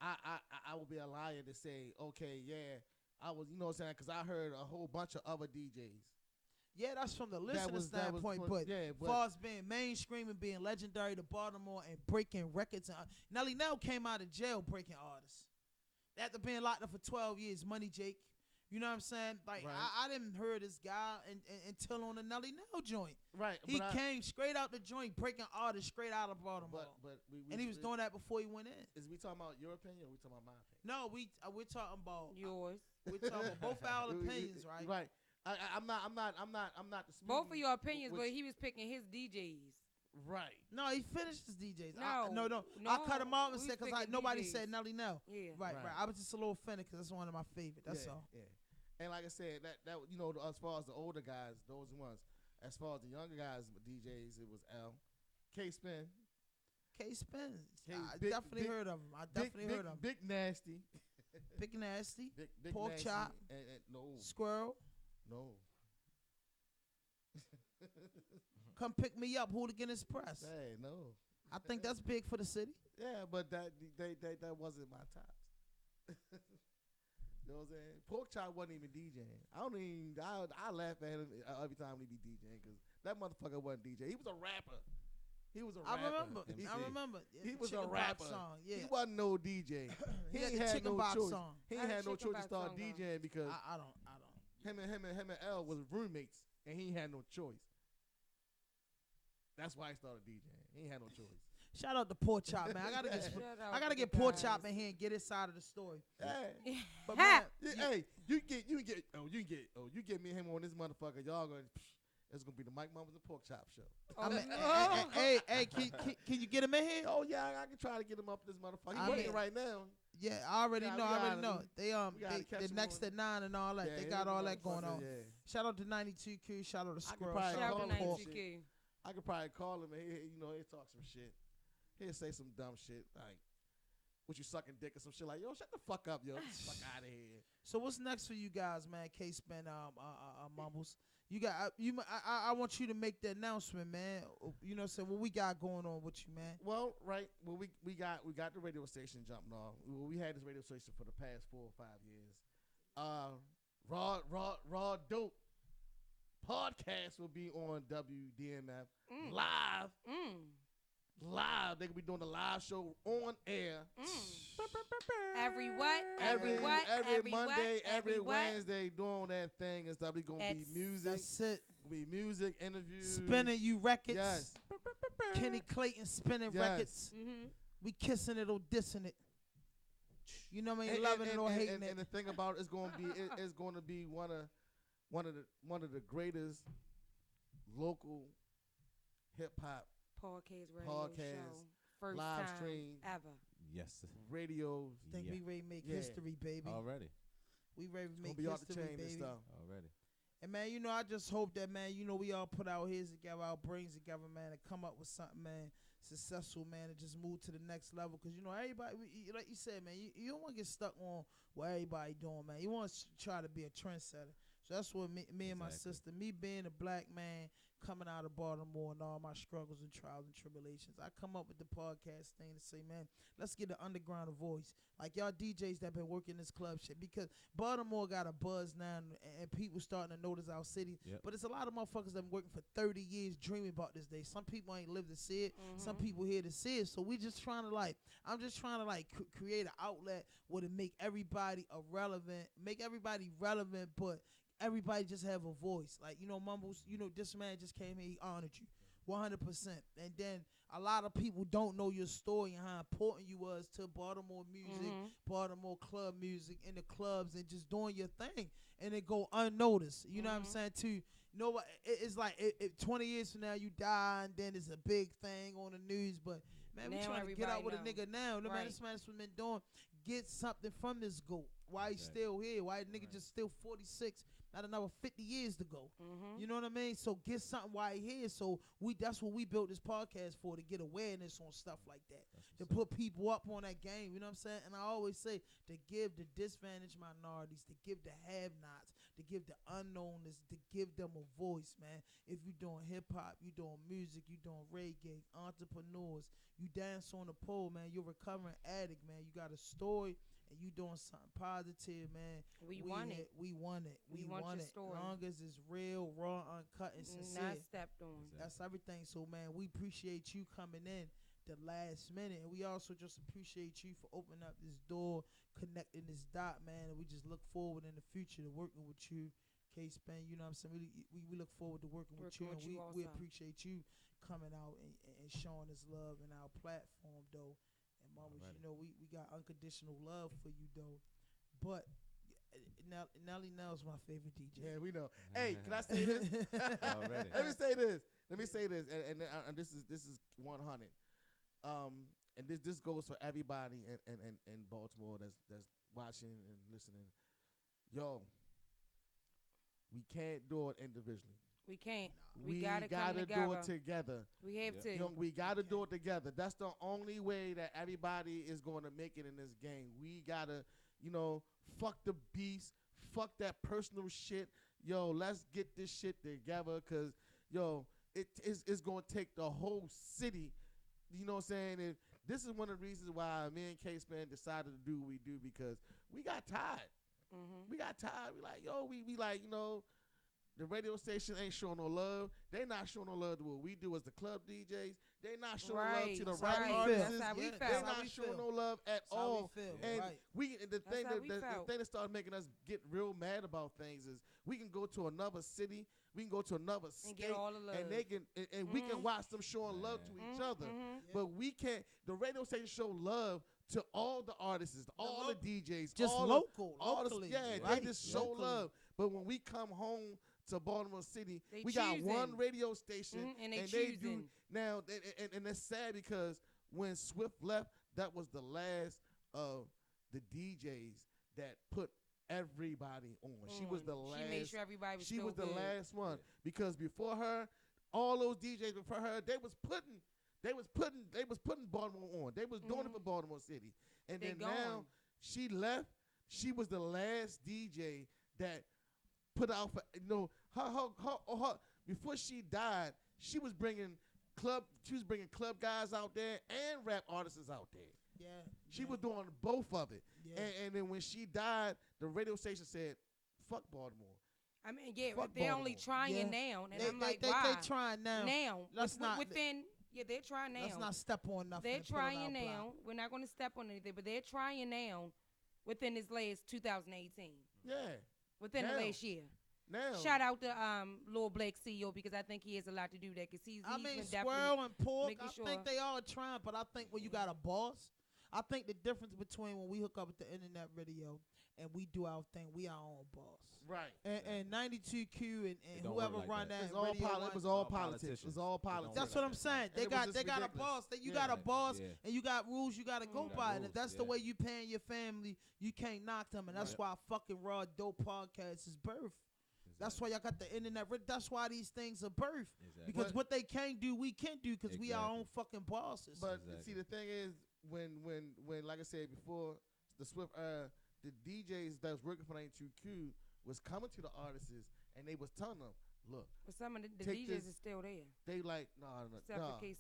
I would be a liar to say, okay, yeah, I was, you know what I'm saying, because I heard a whole bunch of other DJs. yeah, that's from the listener that was standpoint. put- But yeah, as far as being mainstream and being legendary to Baltimore and breaking records, Nelly Nell came out of jail breaking artists. After being locked up for 12 years, Money Jake. You know what I'm saying? Like, Right. I didn't hear this guy until on the Nelly Nell joint. Right. He but came straight out the joint, breaking artists straight out of Baltimore. but and he was doing that before he went in. Is we talking about your opinion or we talking about my opinion? No, we're talking about Yours. we're talking about both our opinions, right? Right. I'm not disputing Both of your opinions, which- but he was picking his DJs. Right. No, he finished his DJs. No, No. I cut him off and we said because picking nobody DJs. said Nelly Nell. Yeah. Right. Right. I was just a little offended because that's one of my favorite. That's yeah, all. Yeah. And like I said, that you know, as far as the older guys, those ones. As far as the younger guys, DJs, it was L, K Spin, K Spence. K- I big- definitely big- heard of him. I definitely heard of him. Big Nasty, Big Nasty, big Pork Nasty, Chop. and no, Squirrel. no. Come pick me up, Hooligan Express. Hey, no. I think that's big for the city. Yeah, but that wasn't my tops. You know what I'm saying? Pork Chop wasn't even DJing. I laugh at him every time he be DJing because that motherfucker wasn't DJ. He was a rapper. He was a rapper. I remember. Yeah, He was a Chicken Bop rapper. Song, yeah. He wasn't no DJ. He had ain't the had Chicken no Bop choice. song. He How ain't the had no Chicken choice to Bop start song go? DJing because I don't. him and L was roommates and he had no choice. That's why he started DJing. He ain't had no choice. Shout out to Pork Chop, man. I gotta get Pork Chop in here and get his side of the story. Hey, But man, hey, you get me and him on this motherfucker. Y'all gonna. It's gonna be the Mike Mumbles and Pork Chop show. I mean, hey, can you get him in here? Oh yeah, I can try to get him up this motherfucker. He's working right now. Yeah, I already know. They catch him next on- at 9 and all that. Yeah, They he's got a all that going motherfucker, on. yeah. Shout out to 92Q. Shout out to I could Squirrel. probably Shout out call to him and 92Q. I could probably call him and he'll talk some shit. He'll say some dumb shit like, "What you sucking dick?" or some shit like, "Yo, shut the fuck up, yo, fuck out of here." So what's next for you guys, man? K-Spin, Mumbles. You got I want you to make the announcement, man. You know, what we got going on with you, man. Well, right. Well, we got the radio station jumping off. We had this radio station for the past 4 or 5 years. Raw Dope Podcast will be on WDMF live. Live. They could be doing a live show on air. Every what? Every Monday, what? every what? Wednesday, doing that thing and stuff. It's gonna be music. That's it. Be music, interviews. Spinning you records. Yes. Kenny Clayton spinning Yes. records. Mm-hmm. We kissing it or dissing it. You know what I mean? Loving it or hating it. And the thing about it's going to be one of the greatest local hip hop Podcast show. First live time stream ever. Yes. radios. Think we ready to make Yeah. history, baby. Already. We ready to It's make gonna be off the history, chain baby. and stuff. Already. And man, you know, I just hope that, man, you know, we all put our heads together, our brains together, man, and come up with something, man, successful, man, and just move to the next level. Because, you know, everybody, like you said, man, you don't want to get stuck on what everybody doing, man. You want to try to be a trendsetter. So that's what me and my sister, me being a black man, coming out of Baltimore and all my struggles and trials and tribulations, I come up with the podcast thing to say, man, let's get an underground voice. Like y'all DJs that been working this club shit, because Baltimore got a buzz now and people starting to notice our city. Yep. But it's a lot of motherfuckers that been working for 30 years dreaming about this day. Some people ain't lived to see it. Some people here to see it. So we just trying to I'm just trying to create an outlet where to make everybody relevant, but everybody just have a voice. Like, you know, Mumbles, you know, this man just came here, he honored you 100%. And then a lot of people don't know your story and how important you was to Baltimore music, Baltimore club music, in the clubs, and just doing your thing. And it go unnoticed. You know what I'm saying? It's like if 20 years from now you die and then it's a big thing on the news. But, man, we Now trying to get out with a everybody nigga now. No, man, Right. this man's been doing. Get something from this goat. Why he still here? Why the nigga just still 46? Not another 50 years to go. You know what I mean? So get something while he here. So that's what we built this podcast for, to get awareness on stuff like that. To put people up on that game. You know what I'm saying? And I always say to give the disadvantaged minorities, to give the have-nots, to give the unknowners, to give them a voice, man. If you doing hip-hop, you doing music, you doing reggae, entrepreneurs, you dance on the pole, man. You're a recovering addict, man. You got a story. And you doing something positive, man. We want it. We want it. We want want your it. story. Long as it's real, raw, uncut, and sincere. Not stepped on. That's everything. So, man, we appreciate you coming in the last minute. And we also just appreciate you for opening up this door, connecting this dot, man. And we just look forward in the future to working with you, K-Span. You know what I'm saying? We look forward to working with you. And we appreciate you coming out and showing us love in our platform, though. Mumbles, you know, we got unconditional love for you, though. But Nelly Nell's my favorite DJ. Yeah, we know. Hey, can I say this? Already. Let me say this, and this is 100. And this goes for everybody in Baltimore that's watching and listening. Yo, we can't do it individually. We can't. We gotta come do together. it together. We have to. You know, we gotta do it together. That's the only way that everybody is going to make it in this game. We gotta, you know, fuck the beast, fuck that personal shit. Yo, let's get this shit together, cause yo, it's going to take the whole city. You know what I'm saying? And this is one of the reasons why me and K-Span decided to do what we do, because we got tired. Mm-hmm. We got tired. We like, yo, we like, you know, the radio station ain't showing no love. They not showing no love to what we do as the club DJs. They not showing love to the rap artists. That's how we They felt. not showing no love at all. And the thing that started making us get real mad about things is we can go to another city, we can go to another state, get all the love. and they can and we can watch them showing love to each other. But we can't. The radio station show love to all the artists, all the DJs, just all locally. They just show love. But when we come home to Baltimore City, we got one radio station, and they do now. And it's sad because when Swift left, that was the last of the DJs that put everybody on. She was the last. She made sure everybody was. She was the last one because before her, all those DJs before her, they was putting Baltimore on. They was doing it for Baltimore City, and then now she left. She was the last DJ that put out for her before she died. She was bringing club guys out there and rap artists out there. Yeah, she was doing both of it. Yeah. And then when she died, the radio station said, "Fuck Baltimore." I mean, but they're only trying now, and I'm like, why? They trying now. Now, let's not within. Yeah, they're trying now. Let's not step on nothing. They're trying now. We're not going to step on anything, but they're trying now within this last 2018. Yeah. Within the last year. Now. Shout out to Lil Black CEO, because I think he has a lot to do that, because he's Squirrel and Pork, I sure. think they all trying, but I think when you got a boss, I think the difference between when we hook up with the internet radio and we do our thing, we our own boss. Right. And 92Q and whoever run that. It was all politics. It was all politics. That's what I'm saying. They got a boss. You got a boss, and you got rules you got to go by. And if that's the way you paying your family, you can't knock them. And that's why fucking Raw Dope Podcast is birth. That's why y'all got the internet. That's why these things are birth. Because what they can't do, we can do, because we our own fucking bosses. But see, the thing is, when like I said before, the Swift the DJs that was working for 92Q was coming to the artists and they was telling them, look. But some of the DJs are still there. They like they not there.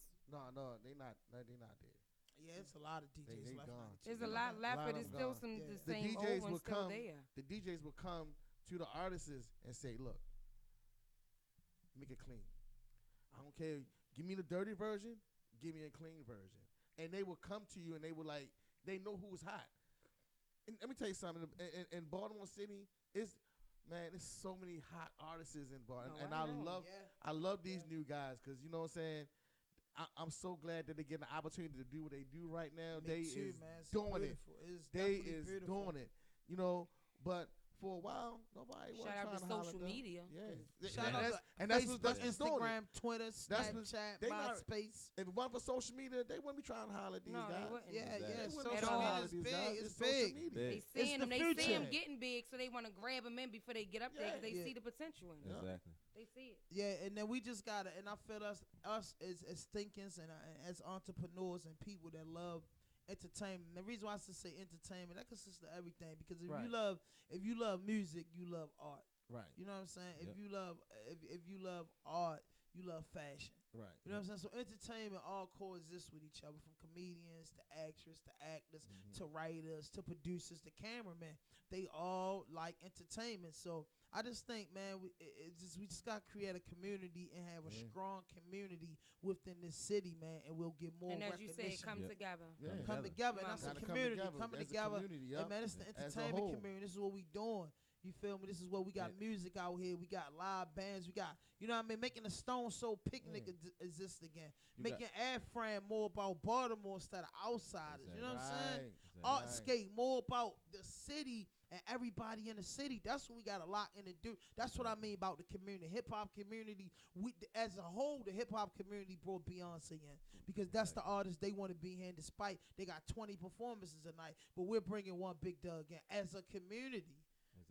Yeah, it's a lot of DJs left. Gone. There's a lot left, but there's still some the same DJs old ones still there. The DJs will come to the artists and say, look, make it clean. I don't care. Give me the dirty version. Give me a clean version. And they will come to you and they will they know who's hot. And let me tell you something. In Baltimore City, there's so many hot artists in Baltimore. I love these new guys, because you know what I'm saying? I'm so glad that they get an opportunity to do what they do right now. They is doing it. They is doing it. You know, but for a while, nobody was trying to holler. Shout out to social media. Yeah. Shout out to Facebook, Instagram, Twitter, Snapchat, MySpace. If it wasn't for social media, they wouldn't be trying to holler at these guys. They wouldn't. Yeah. Social media is big. They see them getting big, so they want to grab them in before they get up there, because they see the potential in it. Exactly. They see it. Yeah, and then we just gotta, and I feel us as thinkers and as entrepreneurs and people that love entertainment. The reason why I say entertainment, that consists of everything, because if you love music, you love art. Right. You know what I'm saying? If you love art, you love fashion. Right. You know what I'm saying? So entertainment all coexist with each other, from comedians to actors to actors to writers to producers to cameramen. They all like entertainment. So I just think, man, we just got to create a community and have a strong community within this city, man, and we'll get more recognition. And as you say, come together. Yeah. Come together. And that's a community. Coming together. And man, it's the entertainment community. This is what we doing. You feel me? This is what we got music out here. We got live bands. We got, you know what I mean, making the Stone Soul Picnic exist again. Making Afran more about Baltimore instead of outsiders. You know what I'm saying? Artscape more about the city and everybody in the city. That's what we got to lock in and do. That's what I mean about the community. Hip-hop community, as a whole, the hip-hop community brought Beyonce in, because that's the artist they want to be here, despite they got 20 performances a night, but we're bringing one Big Doug in as a community.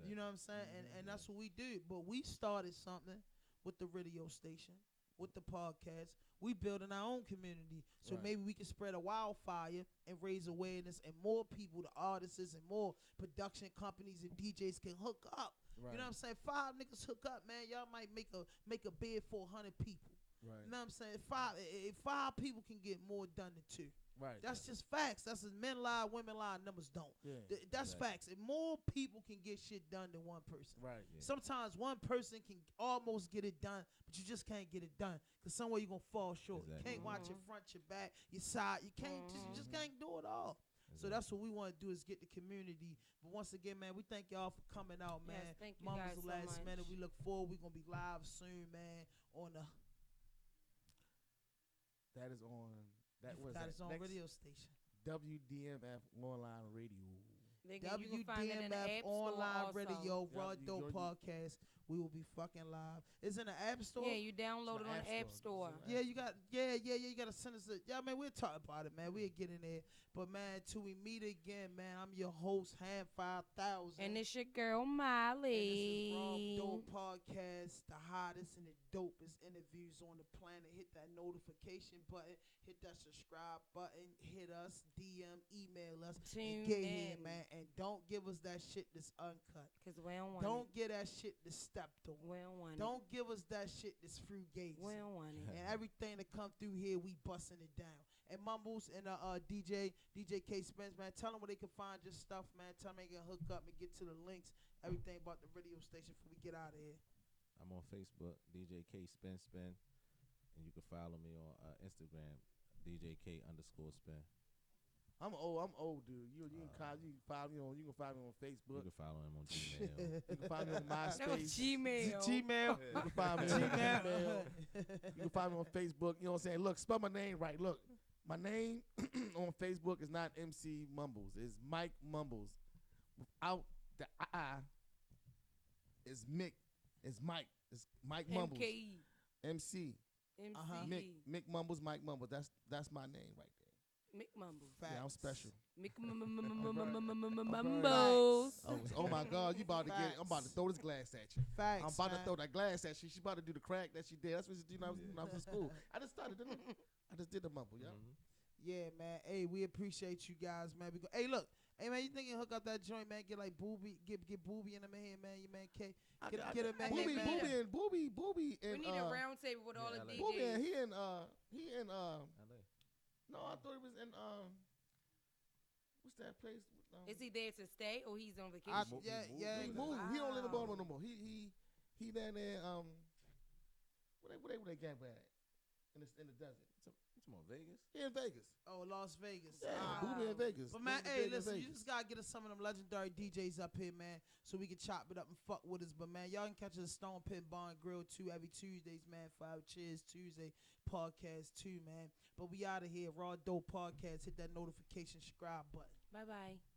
You know what I'm saying? And that's what we do. But we started something with the radio station. with the podcast, we building our own community. So Right. maybe we can spread a wildfire and raise awareness, and more people, the artists and more production companies and DJs can hook up. Right. You know what I'm saying? 5 niggas hook up, man. Y'all might make a bid for 100 people. Right. You know what I'm saying? If 5 people can get more done than 2. Right. That's just facts. That's as men lie, women lie, numbers don't. Yeah. That's Exactly. facts. If more people can get shit done than one person. Right. Yeah. Sometimes one person can almost get it done, but you just can't get it done because somewhere you're gonna fall short. Exactly. You can't watch your front, your back, your side. You can't you just can't do it all. So that's what we want to do is get the community. But once again, man, we thank y'all for coming out, man. Yes, thank you Mumbles guys the so last much. minute. We look forward. We're gonna be live soon, man. On the That is on. That was got that its own next radio station. WDMF online radio. Nigga, you can find it in the WDMF App Store online also. radio, Yep, Raw you Dope go- Podcast. We will be fucking live. It's in the App Store. Yeah, you download It's it on the the App App Store. Store. Yeah, you got you gotta send us man, we'll talk about it, man. We'll get in there. But man, till we meet again, man, I'm your host, Ham 5000. And it's your girl And this is Raw Molly. Dope Podcast, the hottest and the dopest interviews on the planet. Hit that notification button, hit that subscribe button, hit us, DM, email us, Tune and get in. here, man. And don't give us that shit that's uncut. Cause we don't want Don't it. get that shit that's stepped on. We don't want Don't give us that shit that's it. frugated. We don't want it. And everything that come through here, we busting it down. And Mumbles and DJ K Spence, man, tell them where they can find your stuff, man. Tell them they can hook up and get to the links, everything about the radio station before we get out of here. I'm on Facebook, DJ K Spin Spin, and you can follow me on Instagram, DJ K_spin. I'm old, dude. You can find me on You Facebook. can follow him on Gmail. You can find me on No, MySpace. Gmail. Gmail. You can find me on Gmail. You can find me on Facebook. You know what I'm saying? Look, spell my name right. Look, my name on Facebook is not MC Mumbles. It's Mike Mumbles. Without the I, it's Mick. It's Mike. It's Mike Mumbles. MKE. MC. MCE. Mick Mumbles. Mike Mumbles. That's my name right there. Mick Mumbles. Yeah, I'm special. Mick Mumbles. Oh my God! You about to get? I'm about to throw this glass at you. Facts. I'm about man. to throw that glass at you. She about to do the crack that she did. That's what she did when I was in school. I just started. I just did the mumble, yeah. Yeah, man. Hey, we appreciate you guys, man. Hey, look. Hey, man, you think you hook up that joint, man? Get like Booby, get Booby in the man, man. Your man K. Get him, man. Booby, man. Booby, We and need a round table with all the LA. Booby, and DJs. he in LA. no, I thought he was in what's that place? Is he there to stay or he's on I, vacation? yeah. He moved. He don't live in Wow. Baltimore no more. He down there where they gamble at in the desert. It's more Vegas. He in Vegas. Oh, Las Vegas. Yeah, Ah. Booby in Vegas. But man, Booby hey, big in listen, you Vegas. just gotta get us some of them legendary DJs up here, man, so we can chop it up and fuck with us. But man, y'all can catch us at Stone Pit Bar and Grill too every Tuesdays, man. 5 Cheers Tuesday podcast too, man. But we out of here. Raw Dope Podcast. Hit that notification, subscribe button. Bye bye.